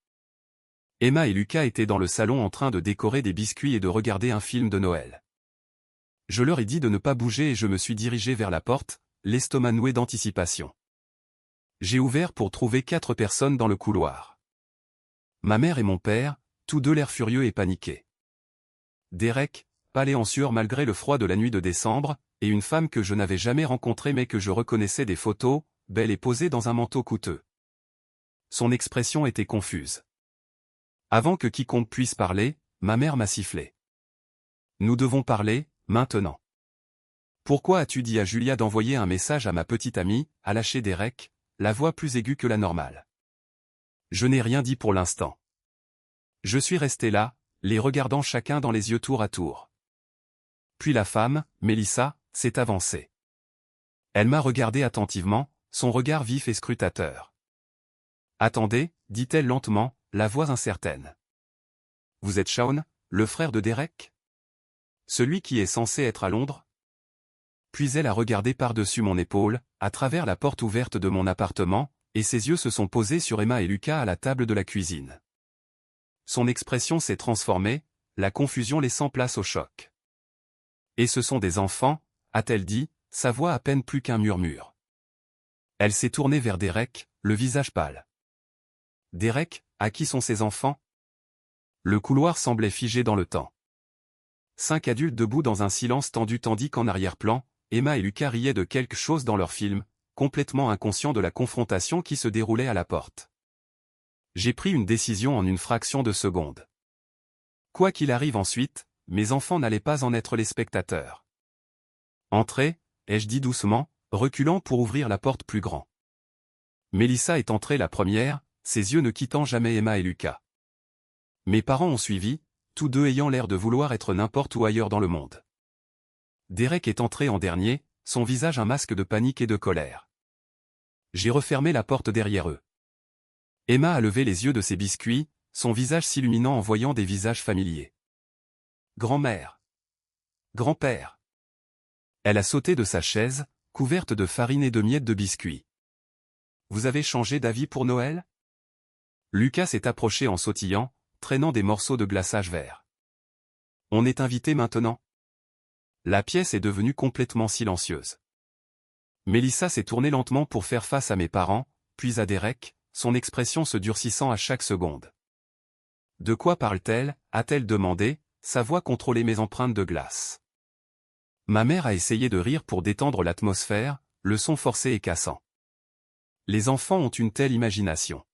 Emma et Lucas étaient dans le salon en train de décorer des biscuits et de regarder un film de Noël. Je leur ai dit de ne pas bouger et je me suis dirigé vers la porte, l'estomac noué d'anticipation. J'ai ouvert pour trouver 4 personnes dans le couloir. Ma mère et mon père, tous deux l'air furieux et paniqués. Derek, pâle et en sueur malgré le froid de la nuit de décembre, et une femme que je n'avais jamais rencontrée mais que je reconnaissais des photos, belle et posée dans un manteau coûteux. Son expression était confuse. Avant que quiconque puisse parler, ma mère m'a sifflé. Nous devons parler, maintenant. Pourquoi as-tu dit à Julia d'envoyer un message à ma petite amie, a lâché Derek, la voix plus aiguë que la normale. Je n'ai rien dit pour l'instant. Je suis resté là, les regardant chacun dans les yeux tour à tour. Puis la femme, Mélissa, s'est avancée. Elle m'a regardé attentivement, son regard vif et scrutateur. Attendez, dit-elle lentement, la voix incertaine. Vous êtes Shaun, le frère de Derek? Celui qui est censé être à Londres? Puis elle a regardé par-dessus mon épaule, à travers la porte ouverte de mon appartement, et ses yeux se sont posés sur Emma et Lucas à la table de la cuisine. Son expression s'est transformée, la confusion laissant place au choc. Et ce sont des enfants, a-t-elle dit, sa voix à peine plus qu'un murmure. Elle s'est tournée vers Derek, le visage pâle. Derek, à qui sont ces enfants? Le couloir semblait figé dans le temps. 5 adultes debout dans un silence tendu tandis qu'en arrière-plan, Emma et Lucas riaient de quelque chose dans leur film, complètement inconscients de la confrontation qui se déroulait à la porte. J'ai pris une décision en une fraction de seconde. Quoi qu'il arrive ensuite, mes enfants n'allaient pas en être les spectateurs. Entrez, ai-je dit doucement, reculant pour ouvrir la porte plus grand. Mélissa est entrée la première, ses yeux ne quittant jamais Emma et Lucas. Mes parents ont suivi, tous deux ayant l'air de vouloir être n'importe où ailleurs dans le monde. Derek est entré en dernier, son visage un masque de panique et de colère. J'ai refermé la porte derrière eux. Emma a levé les yeux de ses biscuits, son visage s'illuminant en voyant des visages familiers. Grand-mère. Grand-père. Elle a sauté de sa chaise, couverte de farine et de miettes de biscuits. Vous avez changé d'avis pour Noël? Lucas s'est approché en sautillant, traînant des morceaux de glaçage vert. On est invité maintenant? La pièce est devenue complètement silencieuse. Mélissa s'est tournée lentement pour faire face à mes parents, puis à Derek, son expression se durcissant à chaque seconde. De quoi parle-t-elle, a-t-elle demandé, sa voix contrôlait mes empreintes de glace. Ma mère a essayé de rire pour détendre l'atmosphère, le son forcé et cassant. Les enfants ont une telle imagination.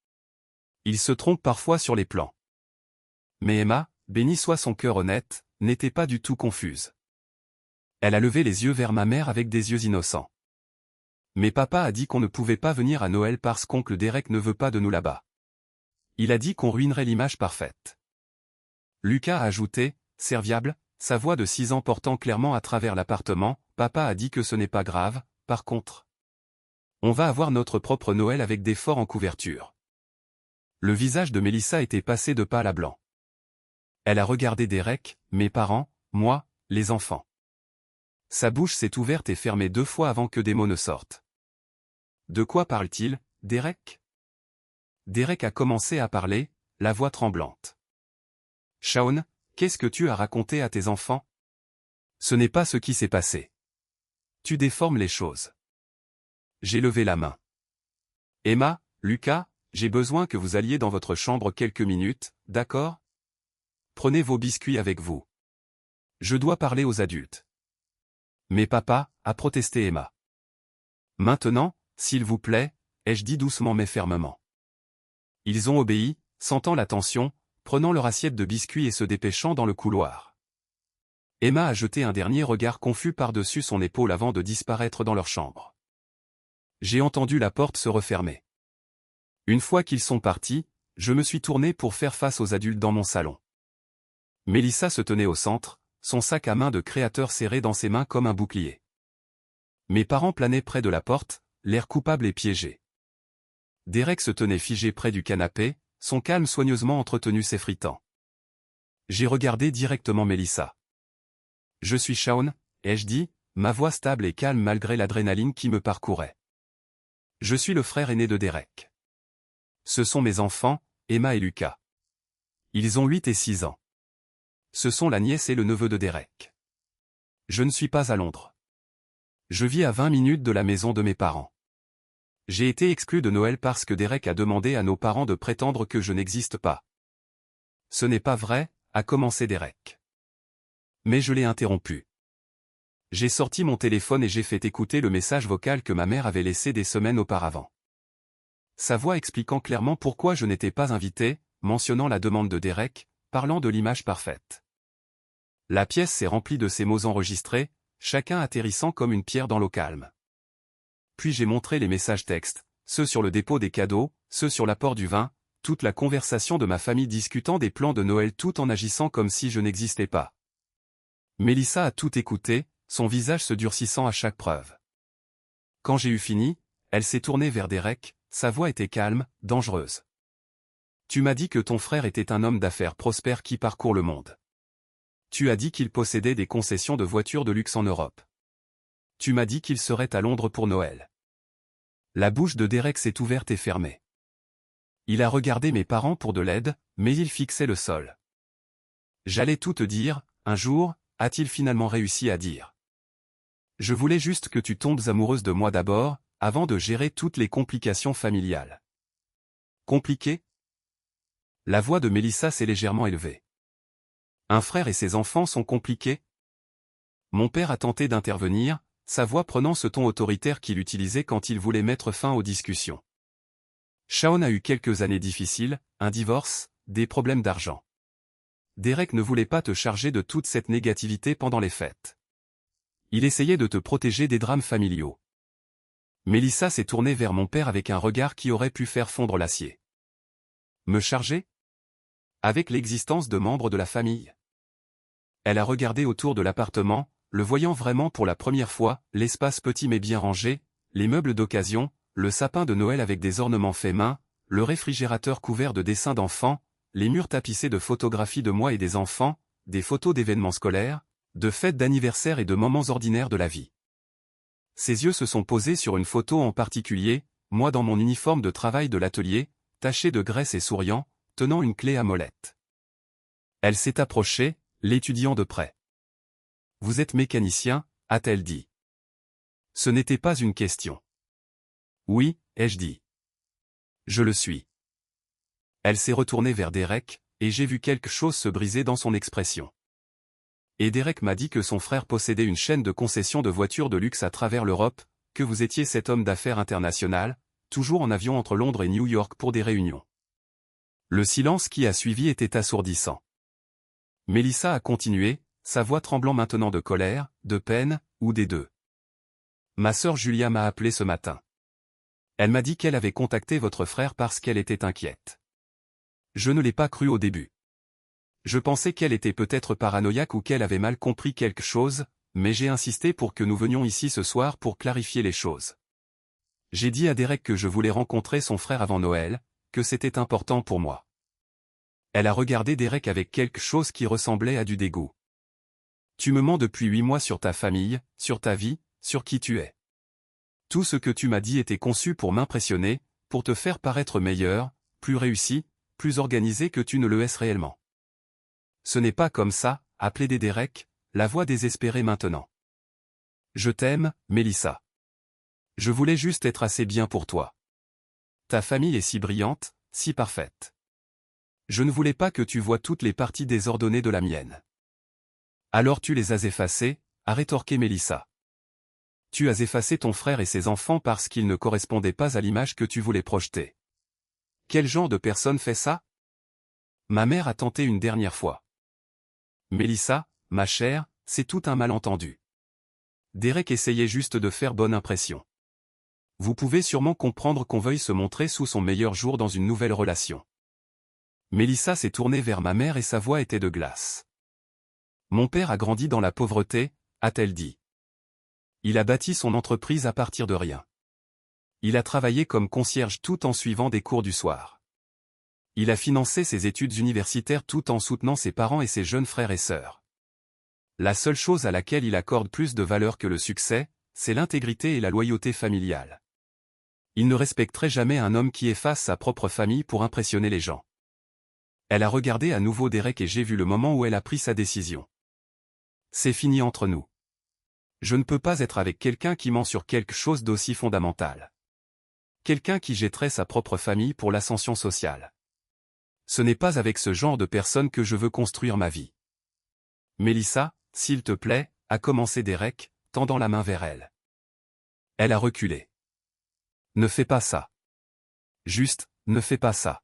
Ils se trompent parfois sur les plans. Mais Emma, béni soit son cœur honnête, n'était pas du tout confuse. Elle a levé les yeux vers ma mère avec des yeux innocents. Mais papa a dit qu'on ne pouvait pas venir à Noël parce qu'oncle Derek ne veut pas de nous là-bas. Il a dit qu'on ruinerait l'image parfaite. Lucas a ajouté, serviable, sa voix de 6 ans portant clairement à travers l'appartement, papa a dit que ce n'est pas grave, par contre. On va avoir notre propre Noël avec des forts en couverture. Le visage de Mélissa était passé de pâle à blanc. Elle a regardé Derek, mes parents, moi, les enfants. Sa bouche s'est ouverte et fermée 2 fois avant que des mots ne sortent. De quoi parle-t-il, Derek? Derek a commencé à parler, la voix tremblante. Shaun, qu'est-ce que tu as raconté à tes enfants? Ce n'est pas ce qui s'est passé. Tu déformes les choses. J'ai levé la main. Emma, Lucas, j'ai besoin que vous alliez dans votre chambre quelques minutes, d'accord? Prenez vos biscuits avec vous. Je dois parler aux adultes. Mais papa, a protesté Emma. Maintenant, s'il vous plaît, ai-je dit doucement mais fermement. Ils ont obéi, sentant la tension, prenant leur assiette de biscuits et se dépêchant dans le couloir. Emma a jeté un dernier regard confus par-dessus son épaule avant de disparaître dans leur chambre. J'ai entendu la porte se refermer. Une fois qu'ils sont partis, je me suis tourné pour faire face aux adultes dans mon salon. Mélissa se tenait au centre, son sac à main de créateur serré dans ses mains comme un bouclier. Mes parents planaient près de la porte, l'air coupable et piégé. Derek se tenait figé près du canapé, son calme soigneusement entretenu s'effritant. J'ai regardé directement Mélissa. Je suis Shaun, ai-je dit, ma voix stable et calme malgré l'adrénaline qui me parcourait. Je suis le frère aîné de Derek. Ce sont mes enfants, Emma et Lucas. Ils ont 8 et 6 ans. Ce sont la nièce et le neveu de Derek. Je ne suis pas à Londres. Je vis à 20 minutes de la maison de mes parents. J'ai été exclu de Noël parce que Derek a demandé à nos parents de prétendre que je n'existe pas. Ce n'est pas vrai, a commencé Derek. Mais je l'ai interrompu. J'ai sorti mon téléphone et j'ai fait écouter le message vocal que ma mère avait laissé des semaines auparavant. Sa voix expliquant clairement pourquoi je n'étais pas invité, mentionnant la demande de Derek, parlant de l'image parfaite. La pièce s'est remplie de ces mots enregistrés, chacun atterrissant comme une pierre dans l'eau calme. Puis j'ai montré les messages textes, ceux sur le dépôt des cadeaux, ceux sur l'apport du vin, toute la conversation de ma famille discutant des plans de Noël tout en agissant comme si je n'existais pas. Mélissa a tout écouté, son visage se durcissant à chaque preuve. Quand j'ai eu fini, elle s'est tournée vers Derek, sa voix était calme, dangereuse. Tu m'as dit que ton frère était un homme d'affaires prospère qui parcourt le monde. Tu as dit qu'il possédait des concessions de voitures de luxe en Europe. Tu m'as dit qu'il serait à Londres pour Noël. La bouche de Derek s'est ouverte et fermée. Il a regardé mes parents pour de l'aide, mais il fixait le sol. J'allais tout te dire, un jour, a-t-il finalement réussi à dire. Je voulais juste que tu tombes amoureuse de moi d'abord, avant de gérer toutes les complications familiales. Compliquées ? La voix de Mélissa s'est légèrement élevée. Un frère et ses enfants sont compliqués ? Mon père a tenté d'intervenir, sa voix prenant ce ton autoritaire qu'il utilisait quand il voulait mettre fin aux discussions. Shaun a eu quelques années difficiles, un divorce, des problèmes d'argent. Derek ne voulait pas te charger de toute cette négativité pendant les fêtes. Il essayait de te protéger des drames familiaux. Mélissa s'est tournée vers mon père avec un regard qui aurait pu faire fondre l'acier. Me charger ? Avec l'existence de membres de la famille. Elle a regardé autour de l'appartement, le voyant vraiment pour la première fois, l'espace petit mais bien rangé, les meubles d'occasion, le sapin de Noël avec des ornements faits main, le réfrigérateur couvert de dessins d'enfants, les murs tapissés de photographies de moi et des enfants, des photos d'événements scolaires, de fêtes d'anniversaire et de moments ordinaires de la vie. Ses yeux se sont posés sur une photo en particulier, moi dans mon uniforme de travail de l'atelier, taché de graisse et souriant, tenant une clé à molette. Elle s'est approchée, l'étudiant de près. « Vous êtes mécanicien ?» a-t-elle dit. Ce n'était pas une question. « Oui », ai-je dit. « Je le suis. » Elle s'est retournée vers Derek, et j'ai vu quelque chose se briser dans son expression. Et Derek m'a dit que son frère possédait une chaîne de concessions de voitures de luxe à travers l'Europe, que vous étiez cet homme d'affaires international, toujours en avion entre Londres et New York pour des réunions. Le silence qui a suivi était assourdissant. Mélissa a continué, sa voix tremblant maintenant de colère, de peine, ou des deux. Ma sœur Julia m'a appelé ce matin. Elle m'a dit qu'elle avait contacté votre frère parce qu'elle était inquiète. Je ne l'ai pas cru au début. Je pensais qu'elle était peut-être paranoïaque ou qu'elle avait mal compris quelque chose, mais j'ai insisté pour que nous venions ici ce soir pour clarifier les choses. J'ai dit à Derek que je voulais rencontrer son frère avant Noël, que c'était important pour moi. Elle a regardé Derek avec quelque chose qui ressemblait à du dégoût. Tu me mens depuis 8 mois sur ta famille, sur ta vie, sur qui tu es. Tout ce que tu m'as dit était conçu pour m'impressionner, pour te faire paraître meilleur, plus réussi, plus organisé que tu ne le es réellement. Ce n'est pas comme ça, a plaidé Derek, la voix désespérée maintenant. Je t'aime, Mélissa. Je voulais juste être assez bien pour toi. Ta famille est si brillante, si parfaite. Je ne voulais pas que tu voies toutes les parties désordonnées de la mienne. Alors tu les as effacées, a rétorqué Mélissa. Tu as effacé ton frère et ses enfants parce qu'ils ne correspondaient pas à l'image que tu voulais projeter. Quel genre de personne fait ça ? Ma mère a tenté une dernière fois. Mélissa, ma chère, c'est tout un malentendu. Derek essayait juste de faire bonne impression. Vous pouvez sûrement comprendre qu'on veuille se montrer sous son meilleur jour dans une nouvelle relation. Mélissa s'est tournée vers ma mère et sa voix était de glace. Mon père a grandi dans la pauvreté, a-t-elle dit. Il a bâti son entreprise à partir de rien. Il a travaillé comme concierge tout en suivant des cours du soir. Il a financé ses études universitaires tout en soutenant ses parents et ses jeunes frères et sœurs. La seule chose à laquelle il accorde plus de valeur que le succès, c'est l'intégrité et la loyauté familiale. Il ne respecterait jamais un homme qui efface sa propre famille pour impressionner les gens. Elle a regardé à nouveau Derek et j'ai vu le moment où elle a pris sa décision. C'est fini entre nous. Je ne peux pas être avec quelqu'un qui ment sur quelque chose d'aussi fondamental. Quelqu'un qui jetterait sa propre famille pour l'ascension sociale. Ce n'est pas avec ce genre de personne que je veux construire ma vie. Mélissa, s'il te plaît, a commencé Derek, tendant la main vers elle. Elle a reculé. Ne fais pas ça. Juste, ne fais pas ça.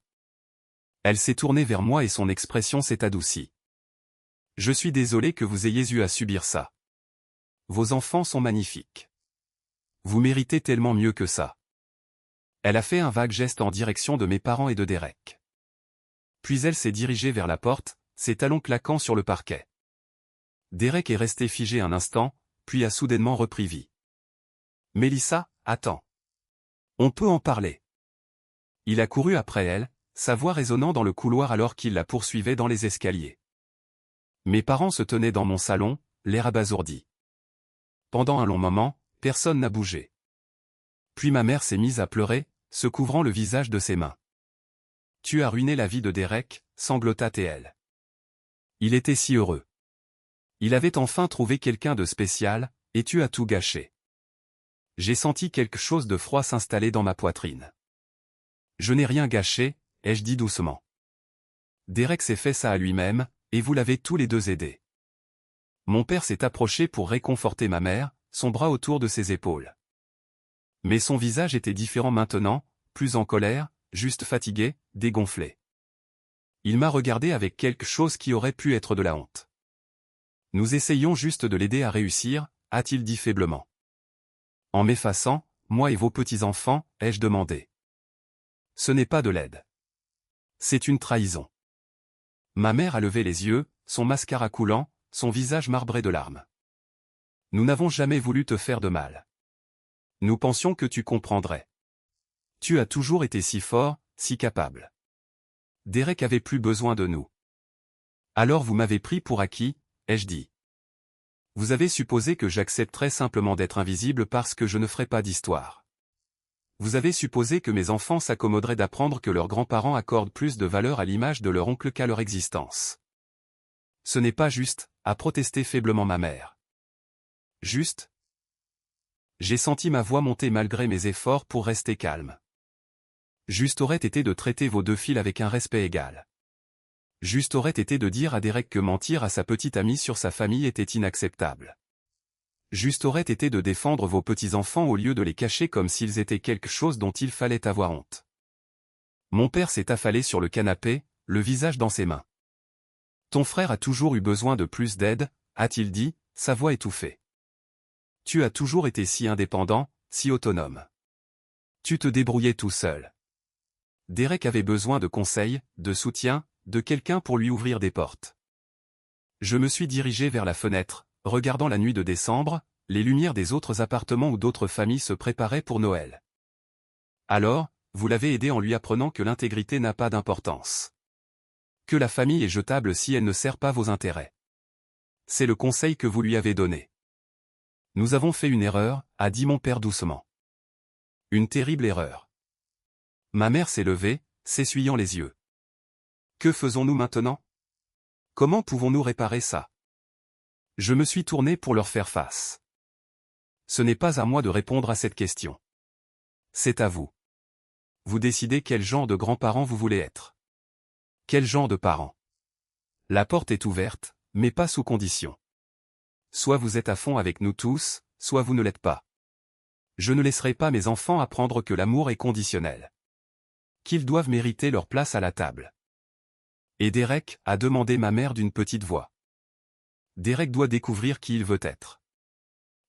Elle s'est tournée vers moi et son expression s'est adoucie. Je suis désolé que vous ayez eu à subir ça. Vos enfants sont magnifiques. Vous méritez tellement mieux que ça. Elle a fait un vague geste en direction de mes parents et de Derek. Puis elle s'est dirigée vers la porte, ses talons claquant sur le parquet. Derek est resté figé un instant, puis a soudainement repris vie. Mélissa, attends. On peut en parler. Il a couru après elle, sa voix résonnant dans le couloir alors qu'il la poursuivait dans les escaliers. Mes parents se tenaient dans mon salon, l'air abasourdi. Pendant un long moment, personne n'a bougé. Puis ma mère s'est mise à pleurer, se couvrant le visage de ses mains. Tu as ruiné la vie de Derek, sanglota-t-elle. Il était si heureux. Il avait enfin trouvé quelqu'un de spécial, et tu as tout gâché. J'ai senti quelque chose de froid s'installer dans ma poitrine. Je n'ai rien gâché, ai-je dit doucement. Derek s'est fait ça à lui-même, et vous l'avez tous les deux aidé. Mon père s'est approché pour réconforter ma mère, son bras autour de ses épaules. Mais son visage était différent maintenant, plus en colère, juste fatigué, dégonflé. Il m'a regardé avec quelque chose qui aurait pu être de la honte. Nous essayons juste de l'aider à réussir, a-t-il dit faiblement. En m'effaçant, moi et vos petits-enfants, ai-je demandé. Ce n'est pas de l'aide. C'est une trahison. Ma mère a levé les yeux, son mascara coulant, son visage marbré de larmes. Nous n'avons jamais voulu te faire de mal. Nous pensions que tu comprendrais. Tu as toujours été si fort, si capable. Derek avait plus besoin de nous. Alors vous m'avez pris pour acquis, ai-je dit. Vous avez supposé que j'accepterais simplement d'être invisible parce que je ne ferais pas d'histoire. Vous avez supposé que mes enfants s'accommoderaient d'apprendre que leurs grands-parents accordent plus de valeur à l'image de leur oncle qu'à leur existence. Ce n'est pas juste, a protesté faiblement ma mère. Juste? J'ai senti ma voix monter malgré mes efforts pour rester calme. Juste aurait été de traiter vos deux filles avec un respect égal. Juste aurait été de dire à Derek que mentir à sa petite amie sur sa famille était inacceptable. Juste aurait été de défendre vos petits-enfants au lieu de les cacher comme s'ils étaient quelque chose dont il fallait avoir honte. Mon père s'est affalé sur le canapé, le visage dans ses mains. Ton frère a toujours eu besoin de plus d'aide, a-t-il dit, sa voix étouffée. Tu as toujours été si indépendant, si autonome. Tu te débrouillais tout seul. Derek avait besoin de conseils, de soutien, de quelqu'un pour lui ouvrir des portes. Je me suis dirigé vers la fenêtre, regardant la nuit de décembre, les lumières des autres appartements où d'autres familles se préparaient pour Noël. Alors, vous l'avez aidé en lui apprenant que l'intégrité n'a pas d'importance. Que la famille est jetable si elle ne sert pas vos intérêts. C'est le conseil que vous lui avez donné. Nous avons fait une erreur, a dit mon père doucement. Une terrible erreur. Ma mère s'est levée, s'essuyant les yeux. Que faisons-nous maintenant? Comment pouvons-nous réparer ça? Je me suis tourné pour leur faire face. Ce n'est pas à moi de répondre à cette question. C'est à vous. Vous décidez quel genre de grands-parents vous voulez être. Quel genre de parents. La porte est ouverte, mais pas sous condition. Soit vous êtes à fond avec nous tous, soit vous ne l'êtes pas. Je ne laisserai pas mes enfants apprendre que l'amour est conditionnel. Qu'ils doivent mériter leur place à la table. Et Derek, a demandé ma mère d'une petite voix. Derek doit découvrir qui il veut être.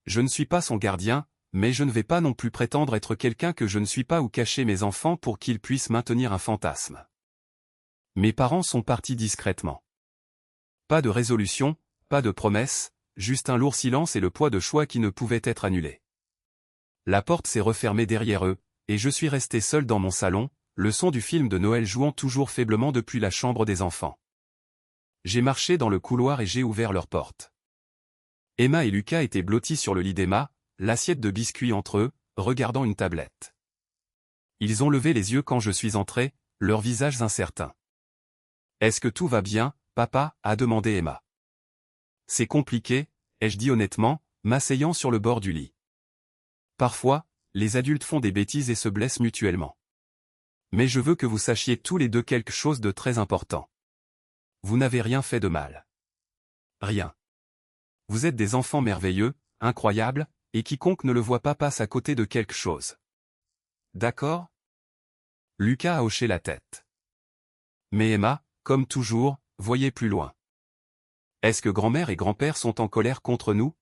Je ne suis pas son gardien, mais je ne vais pas non plus prétendre être quelqu'un que je ne suis pas ou cacher mes enfants pour qu'ils puissent maintenir un fantasme. Mes parents sont partis discrètement. Pas de résolution, pas de promesse, juste un lourd silence et le poids de choix qui ne pouvaient être annulés. La porte s'est refermée derrière eux, et je suis resté seul dans mon salon, le son du film de Noël jouant toujours faiblement depuis la chambre des enfants. J'ai marché dans le couloir et j'ai ouvert leur porte. Emma et Lucas étaient blottis sur le lit d'Emma, l'assiette de biscuits entre eux, regardant une tablette. Ils ont levé les yeux quand je suis entré, leurs visages incertains. « Est-ce que tout va bien, papa ?» a demandé Emma. « C'est compliqué, ai-je dit honnêtement, m'asseyant sur le bord du lit. Parfois, les adultes font des bêtises et se blessent mutuellement. Mais je veux que vous sachiez tous les deux quelque chose de très important. Vous n'avez rien fait de mal. Rien. Vous êtes des enfants merveilleux, incroyables, et quiconque ne le voit pas passe à côté de quelque chose. D'accord ? Lucas a hoché la tête. Mais Emma, comme toujours, voyait plus loin. Est-ce que grand-mère et grand-père sont en colère contre nous ?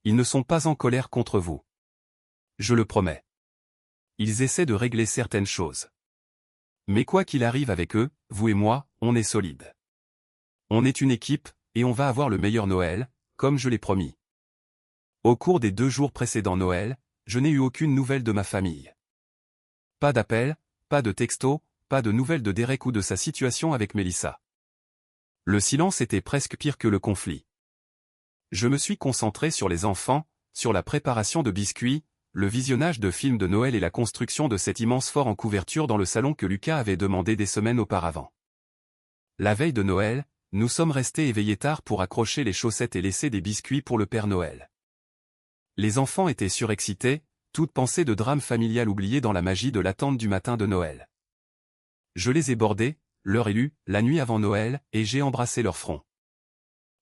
Ils ne sont pas en colère contre vous. Je le promets. Ils essaient de régler certaines choses. Mais quoi qu'il arrive avec eux, vous et moi, on est solides. On est une équipe, et on va avoir le meilleur Noël, comme je l'ai promis. Au cours des 2 jours précédant Noël, je n'ai eu aucune nouvelle de ma famille. Pas d'appel, pas de texto, pas de nouvelles de Derek ou de sa situation avec Mélissa. Le silence était presque pire que le conflit. Je me suis concentré sur les enfants, sur la préparation de biscuits, le visionnage de films de Noël et la construction de cet immense fort en couverture dans le salon que Lucas avait demandé des semaines auparavant. La veille de Noël, nous sommes restés éveillés tard pour accrocher les chaussettes et laisser des biscuits pour le Père Noël. Les enfants étaient surexcités, toute pensée de drame familial oubliée dans la magie de l'attente du matin de Noël. Je les ai bordés, l'heure élue, la nuit avant Noël, et j'ai embrassé leur front.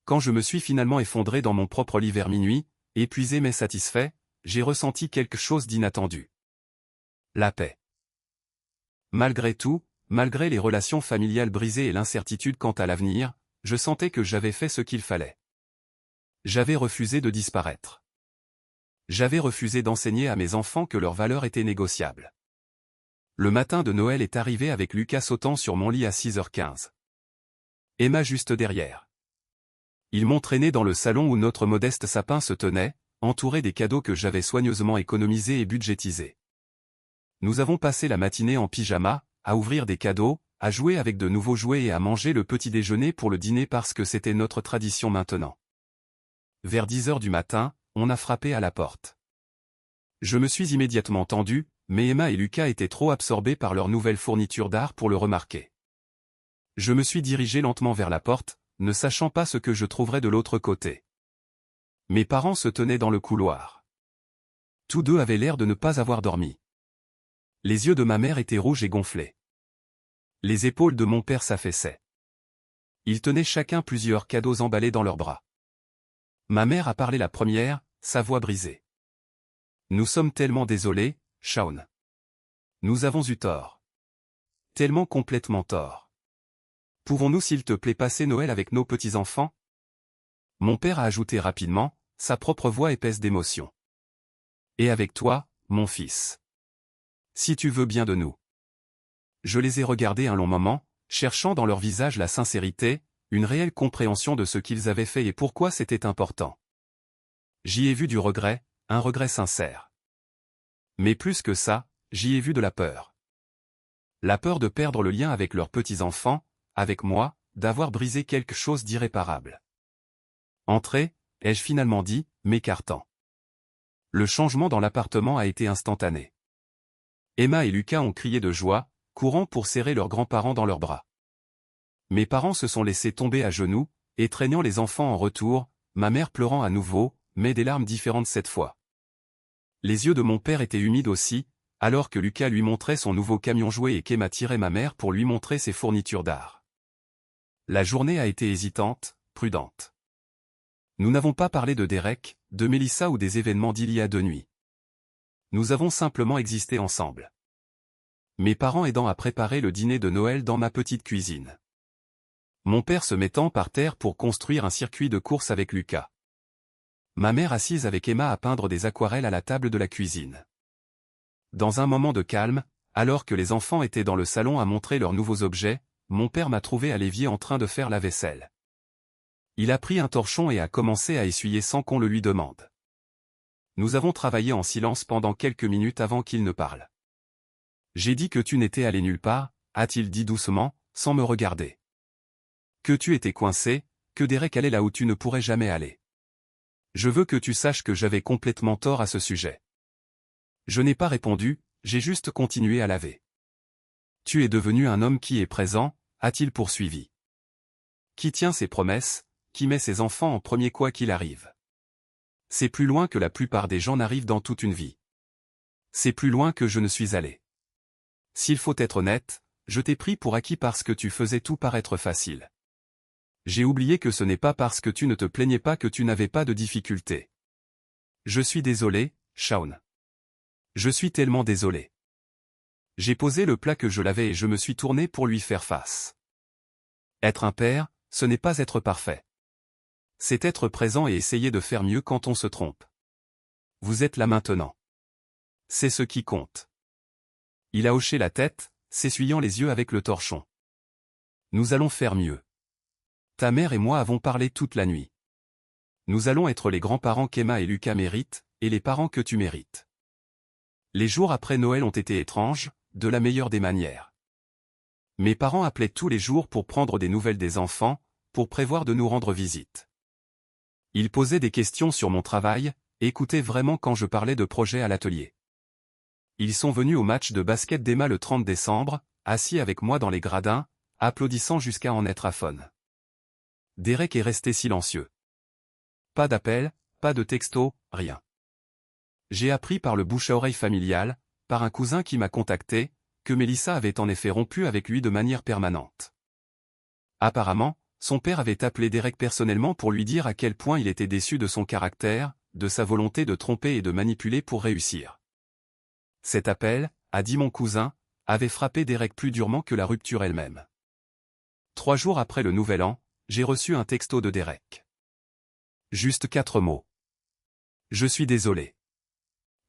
Quand je me suis finalement effondré dans mon propre lit vers minuit, épuisé mais satisfait, j'ai ressenti quelque chose d'inattendu. La paix. Malgré tout, malgré les relations familiales brisées et l'incertitude quant à l'avenir, je sentais que j'avais fait ce qu'il fallait. J'avais refusé de disparaître. J'avais refusé d'enseigner à mes enfants que leur valeur était négociable. Le matin de Noël est arrivé avec Lucas sautant sur mon lit à 6h15. Emma juste derrière. Ils m'ont traîné dans le salon où notre modeste sapin se tenait, entouré des cadeaux que j'avais soigneusement économisés et budgétisés. Nous avons passé la matinée en pyjama, à ouvrir des cadeaux, à jouer avec de nouveaux jouets et à manger le petit déjeuner pour le dîner parce que c'était notre tradition maintenant. Vers 10h du matin, on a frappé à la porte. Je me suis immédiatement tendu, mais Emma et Lucas étaient trop absorbés par leur nouvelle fourniture d'art pour le remarquer. Je me suis dirigé lentement vers la porte, ne sachant pas ce que je trouverais de l'autre côté. Mes parents se tenaient dans le couloir. Tous deux avaient l'air de ne pas avoir dormi. Les yeux de ma mère étaient rouges et gonflés. Les épaules de mon père s'affaissaient. Ils tenaient chacun plusieurs cadeaux emballés dans leurs bras. Ma mère a parlé la première, sa voix brisée. Nous sommes tellement désolés, Shaun. Nous avons eu tort. Tellement complètement tort. Pouvons-nous s'il te plaît passer Noël avec nos petits-enfants ? Mon père a ajouté rapidement, sa propre voix épaisse d'émotion. Et avec toi, mon fils. Si tu veux bien de nous. Je les ai regardés un long moment, cherchant dans leur visage la sincérité, une réelle compréhension de ce qu'ils avaient fait et pourquoi c'était important. J'y ai vu du regret, un regret sincère. Mais plus que ça, j'y ai vu de la peur. La peur de perdre le lien avec leurs petits-enfants, avec moi, d'avoir brisé quelque chose d'irréparable. Entrez, ai-je finalement dit, m'écartant. Le changement dans l'appartement a été instantané. Emma et Lucas ont crié de joie, courant pour serrer leurs grands-parents dans leurs bras. Mes parents se sont laissés tomber à genoux, étreignant les enfants en retour, ma mère pleurant à nouveau, mais des larmes différentes cette fois. Les yeux de mon père étaient humides aussi, alors que Lucas lui montrait son nouveau camion jouet et qu'Emma tirait ma mère pour lui montrer ses fournitures d'art. La journée a été hésitante, prudente. Nous n'avons pas parlé de Derek, de Mélissa ou des événements d'il y a 2 nuits. Nous avons simplement existé ensemble. Mes parents aidant à préparer le dîner de Noël dans ma petite cuisine. Mon père se mettant par terre pour construire un circuit de course avec Lucas. Ma mère assise avec Emma à peindre des aquarelles à la table de la cuisine. Dans un moment de calme, alors que les enfants étaient dans le salon à montrer leurs nouveaux objets, mon père m'a trouvé à l'évier en train de faire la vaisselle. Il a pris un torchon et a commencé à essuyer sans qu'on le lui demande. Nous avons travaillé en silence pendant quelques minutes avant qu'il ne parle. J'ai dit que tu n'étais allé nulle part, a-t-il dit doucement, sans me regarder. Que tu étais coincé, que Derek allait là où tu ne pourrais jamais aller. Je veux que tu saches que j'avais complètement tort à ce sujet. Je n'ai pas répondu, j'ai juste continué à laver. Tu es devenu un homme qui est présent, a-t-il poursuivi. Qui tient ses promesses, qui met ses enfants en premier quoi qu'il arrive. C'est plus loin que la plupart des gens n'arrivent dans toute une vie. C'est plus loin que je ne suis allé. S'il faut être honnête, je t'ai pris pour acquis parce que tu faisais tout paraître facile. J'ai oublié que ce n'est pas parce que tu ne te plaignais pas que tu n'avais pas de difficultés. Je suis désolé, Shaun. Je suis tellement désolé. J'ai posé le plat que je lavais et je me suis tourné pour lui faire face. Être un père, ce n'est pas être parfait. C'est être présent et essayer de faire mieux quand on se trompe. Vous êtes là maintenant. C'est ce qui compte. Il a hoché la tête, s'essuyant les yeux avec le torchon. Nous allons faire mieux. Ta mère et moi avons parlé toute la nuit. Nous allons être les grands-parents qu'Emma et Lucas méritent, et les parents que tu mérites. Les jours après Noël ont été étranges, de la meilleure des manières. Mes parents appelaient tous les jours pour prendre des nouvelles des enfants, pour prévoir de nous rendre visite. Ils posaient des questions sur mon travail, écoutaient vraiment quand je parlais de projets à l'atelier. Ils sont venus au match de basket d'Emma le 30 décembre, assis avec moi dans les gradins, applaudissant jusqu'à en être aphone. Derek est resté silencieux. Pas d'appel, pas de texto, rien. J'ai appris par le bouche-à-oreille familial, par un cousin qui m'a contacté, que Mélissa avait en effet rompu avec lui de manière permanente. Apparemment, son père avait appelé Derek personnellement pour lui dire à quel point il était déçu de son caractère, de sa volonté de tromper et de manipuler pour réussir. Cet appel, a dit mon cousin, avait frappé Derek plus durement que la rupture elle-même. 3 jours après le Nouvel An, j'ai reçu un texto de Derek. Juste 4 mots. Je suis désolé.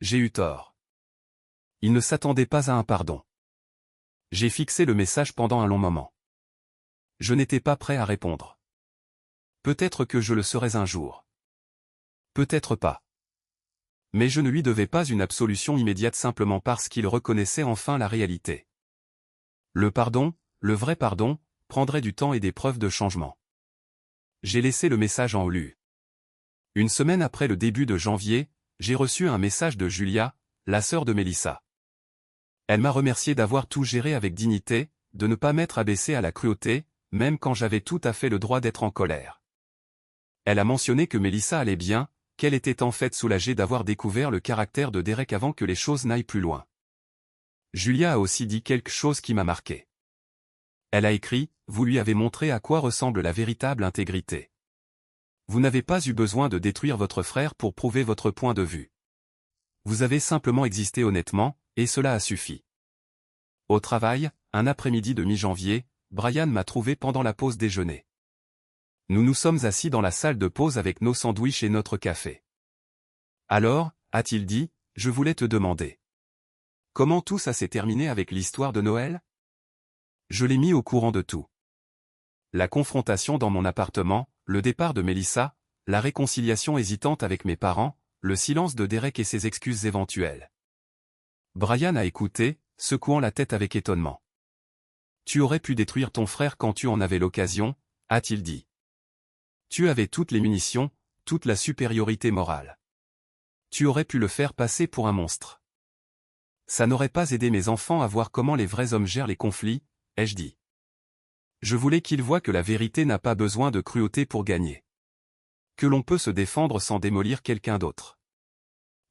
J'ai eu tort. Il ne s'attendait pas à un pardon. J'ai fixé le message pendant un long moment. Je n'étais pas prêt à répondre. Peut-être que je le serais un jour. Peut-être pas. Mais je ne lui devais pas une absolution immédiate simplement parce qu'il reconnaissait enfin la réalité. Le pardon, le vrai pardon, prendrait du temps et des preuves de changement. J'ai laissé le message en lu. Une semaine après le début de janvier, j'ai reçu un message de Julia, la sœur de Mélissa. Elle m'a remercié d'avoir tout géré avec dignité, de ne pas m'être abaissé à la cruauté, même quand j'avais tout à fait le droit d'être en colère. Elle a mentionné que Mélissa allait bien, qu'elle était en fait soulagée d'avoir découvert le caractère de Derek avant que les choses n'aillent plus loin. Julia a aussi dit quelque chose qui m'a marqué. Elle a écrit, « Vous lui avez montré à quoi ressemble la véritable intégrité. Vous n'avez pas eu besoin de détruire votre frère pour prouver votre point de vue. Vous avez simplement existé honnêtement, et cela a suffi. » Au travail, un après-midi de mi-janvier, Brian m'a trouvé pendant la pause déjeuner. Nous nous sommes assis dans la salle de pause avec nos sandwichs et notre café. Alors, a-t-il dit, je voulais te demander. Comment tout ça s'est terminé avec l'histoire de Noël? Je l'ai mis au courant de tout. La confrontation dans mon appartement, le départ de Mélissa, la réconciliation hésitante avec mes parents, le silence de Derek et ses excuses éventuelles. Brian a écouté, secouant la tête avec étonnement. Tu aurais pu détruire ton frère quand tu en avais l'occasion, a-t-il dit. Tu avais toutes les munitions, toute la supériorité morale. Tu aurais pu le faire passer pour un monstre. Ça n'aurait pas aidé mes enfants à voir comment les vrais hommes gèrent les conflits, ai-je dit. Je voulais qu'ils voient que la vérité n'a pas besoin de cruauté pour gagner. Que l'on peut se défendre sans démolir quelqu'un d'autre.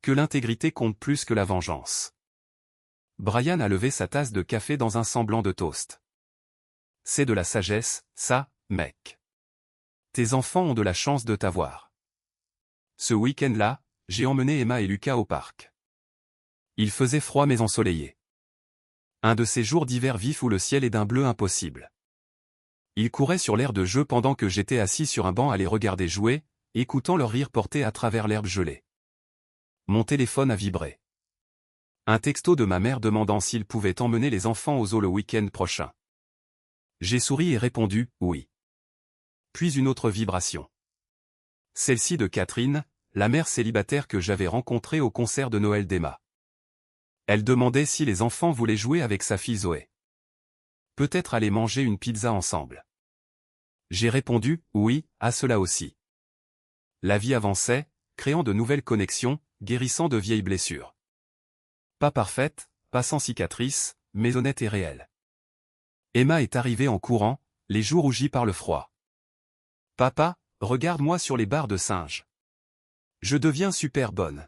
Que l'intégrité compte plus que la vengeance. Brian a levé sa tasse de café dans un semblant de toast. C'est de la sagesse, ça, mec. Tes enfants ont de la chance de t'avoir. Ce week-end-là, j'ai emmené Emma et Lucas au parc. Il faisait froid mais ensoleillé. Un de ces jours d'hiver vif où le ciel est d'un bleu impossible. Ils couraient sur l'aire de jeu pendant que j'étais assis sur un banc à les regarder jouer, écoutant leur rire porté à travers l'herbe gelée. Mon téléphone a vibré. Un texto de ma mère demandant s'il pouvait emmener les enfants au zoo le week-end prochain. J'ai souri et répondu « oui ». Puis une autre vibration. Celle-ci de Catherine, la mère célibataire que j'avais rencontrée au concert de Noël d'Emma. Elle demandait si les enfants voulaient jouer avec sa fille Zoé. Peut-être aller manger une pizza ensemble. J'ai répondu, oui, à cela aussi. La vie avançait, créant de nouvelles connexions, guérissant de vieilles blessures. Pas parfaite, pas sans cicatrices, mais honnête et réelle. Emma est arrivée en courant, les joues rougies par le froid. Papa, regarde-moi sur les barres de singe. Je deviens super bonne.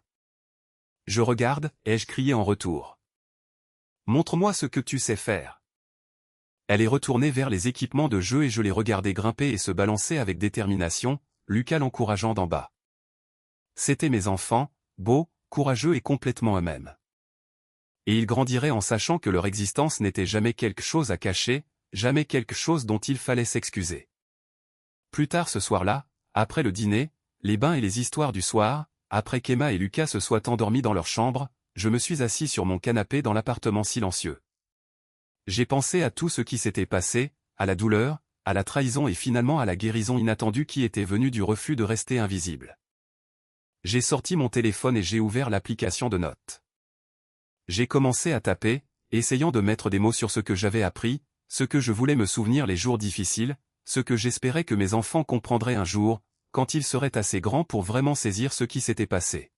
Je regarde, ai-je crié en retour. Montre-moi ce que tu sais faire. Elle est retournée vers les équipements de jeu et je l'ai regardé grimper et se balancer avec détermination, Lucas l'encourageant d'en bas. C'étaient mes enfants, beaux, courageux et complètement eux-mêmes. Et ils grandiraient en sachant que leur existence n'était jamais quelque chose à cacher, jamais quelque chose dont il fallait s'excuser. Plus tard ce soir-là, après le dîner, les bains et les histoires du soir, après qu'Emma et Lucas se soient endormis dans leur chambre, je me suis assis sur mon canapé dans l'appartement silencieux. J'ai pensé à tout ce qui s'était passé, à la douleur, à la trahison et finalement à la guérison inattendue qui était venue du refus de rester invisible. J'ai sorti mon téléphone et j'ai ouvert l'application de notes. J'ai commencé à taper, essayant de mettre des mots sur ce que j'avais appris, ce que je voulais me souvenir les jours difficiles, ce que j'espérais que mes enfants comprendraient un jour, quand ils seraient assez grands pour vraiment saisir ce qui s'était passé.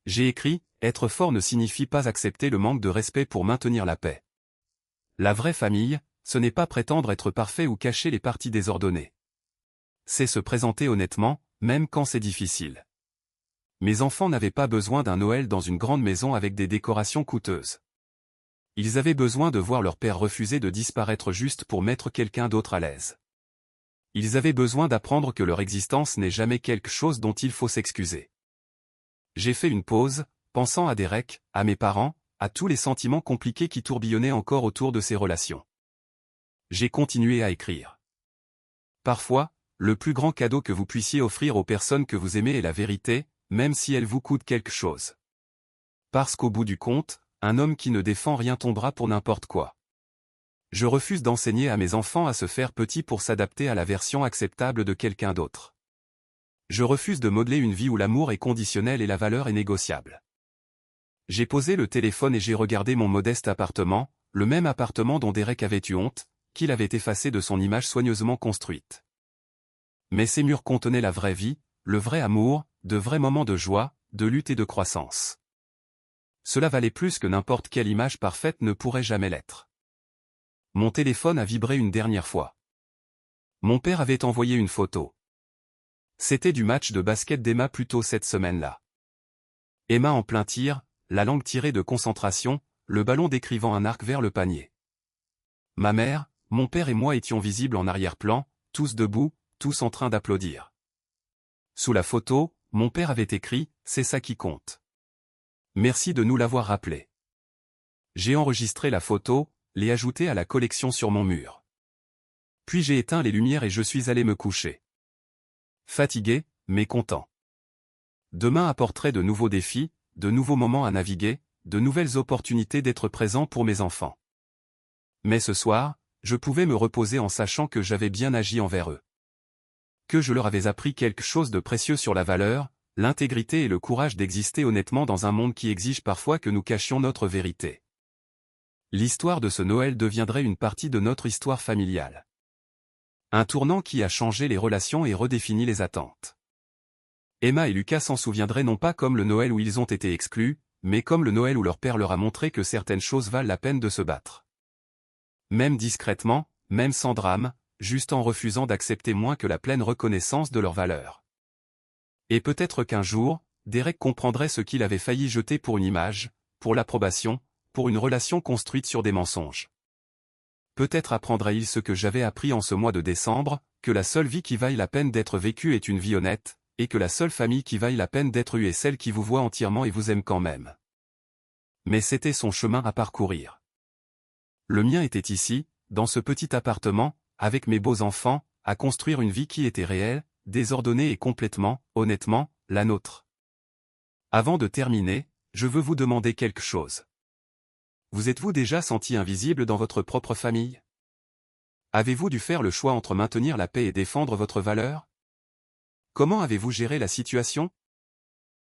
J'ai écrit, être fort ne signifie pas accepter le manque de respect pour maintenir la paix. La vraie famille, ce n'est pas prétendre être parfait ou cacher les parties désordonnées. C'est se présenter honnêtement, même quand c'est difficile. Mes enfants n'avaient pas besoin d'un Noël dans une grande maison avec des décorations coûteuses. Ils avaient besoin de voir leur père refuser de disparaître juste pour mettre quelqu'un d'autre à l'aise. Ils avaient besoin d'apprendre que leur existence n'est jamais quelque chose dont il faut s'excuser. J'ai fait une pause, pensant à Derek, à mes parents, à tous les sentiments compliqués qui tourbillonnaient encore autour de ces relations. J'ai continué à écrire. Parfois, le plus grand cadeau que vous puissiez offrir aux personnes que vous aimez est la vérité, même si elle vous coûte quelque chose. Parce qu'au bout du compte, un homme qui ne défend rien tombera pour n'importe quoi. Je refuse d'enseigner à mes enfants à se faire petits pour s'adapter à la version acceptable de quelqu'un d'autre. Je refuse de modeler une vie où l'amour est conditionnel et la valeur est négociable. J'ai posé le téléphone et j'ai regardé mon modeste appartement, le même appartement dont Derek avait eu honte, qu'il avait effacé de son image soigneusement construite. Mais ces murs contenaient la vraie vie, le vrai amour, de vrais moments de joie, de lutte et de croissance. Cela valait plus que n'importe quelle image parfaite ne pourrait jamais l'être. Mon téléphone a vibré une dernière fois. Mon père avait envoyé une photo. C'était du match de basket d'Emma plus tôt cette semaine-là. Emma en plein tir, la langue tirée de concentration, le ballon décrivant un arc vers le panier. Ma mère, mon père et moi étions visibles en arrière-plan, tous debout, tous en train d'applaudir. Sous la photo, mon père avait écrit « C'est ça qui compte. Merci de nous l'avoir rappelé. » J'ai enregistré la photo, l'ai ajoutée à la collection sur mon mur. Puis j'ai éteint les lumières et je suis allé me coucher. Fatigué, mais content. Demain apporterait de nouveaux défis, de nouveaux moments à naviguer, de nouvelles opportunités d'être présent pour mes enfants. Mais ce soir, je pouvais me reposer en sachant que j'avais bien agi envers eux. Que je leur avais appris quelque chose de précieux sur la valeur, l'intégrité et le courage d'exister honnêtement dans un monde qui exige parfois que nous cachions notre vérité. L'histoire de ce Noël deviendrait une partie de notre histoire familiale. Un tournant qui a changé les relations et redéfini les attentes. Emma et Lucas s'en souviendraient non pas comme le Noël où ils ont été exclus, mais comme le Noël où leur père leur a montré que certaines choses valent la peine de se battre. Même discrètement, même sans drame, juste en refusant d'accepter moins que la pleine reconnaissance de leur valeur. Et peut-être qu'un jour, Derek comprendrait ce qu'il avait failli jeter pour une image, pour l'approbation, pour une relation construite sur des mensonges. Peut-être apprendrait-il ce que j'avais appris en ce mois de décembre, que la seule vie qui vaille la peine d'être vécue est une vie honnête, et que la seule famille qui vaille la peine d'être eue est celle qui vous voit entièrement et vous aime quand même. Mais c'était son chemin à parcourir. Le mien était ici, dans ce petit appartement, avec mes beaux enfants, à construire une vie qui était réelle, désordonnée et complètement, honnêtement, la nôtre. Avant de terminer, je veux vous demander quelque chose. Vous êtes-vous déjà senti invisible dans votre propre famille? Avez-vous dû faire le choix entre maintenir la paix et défendre votre valeur? Comment avez-vous géré la situation?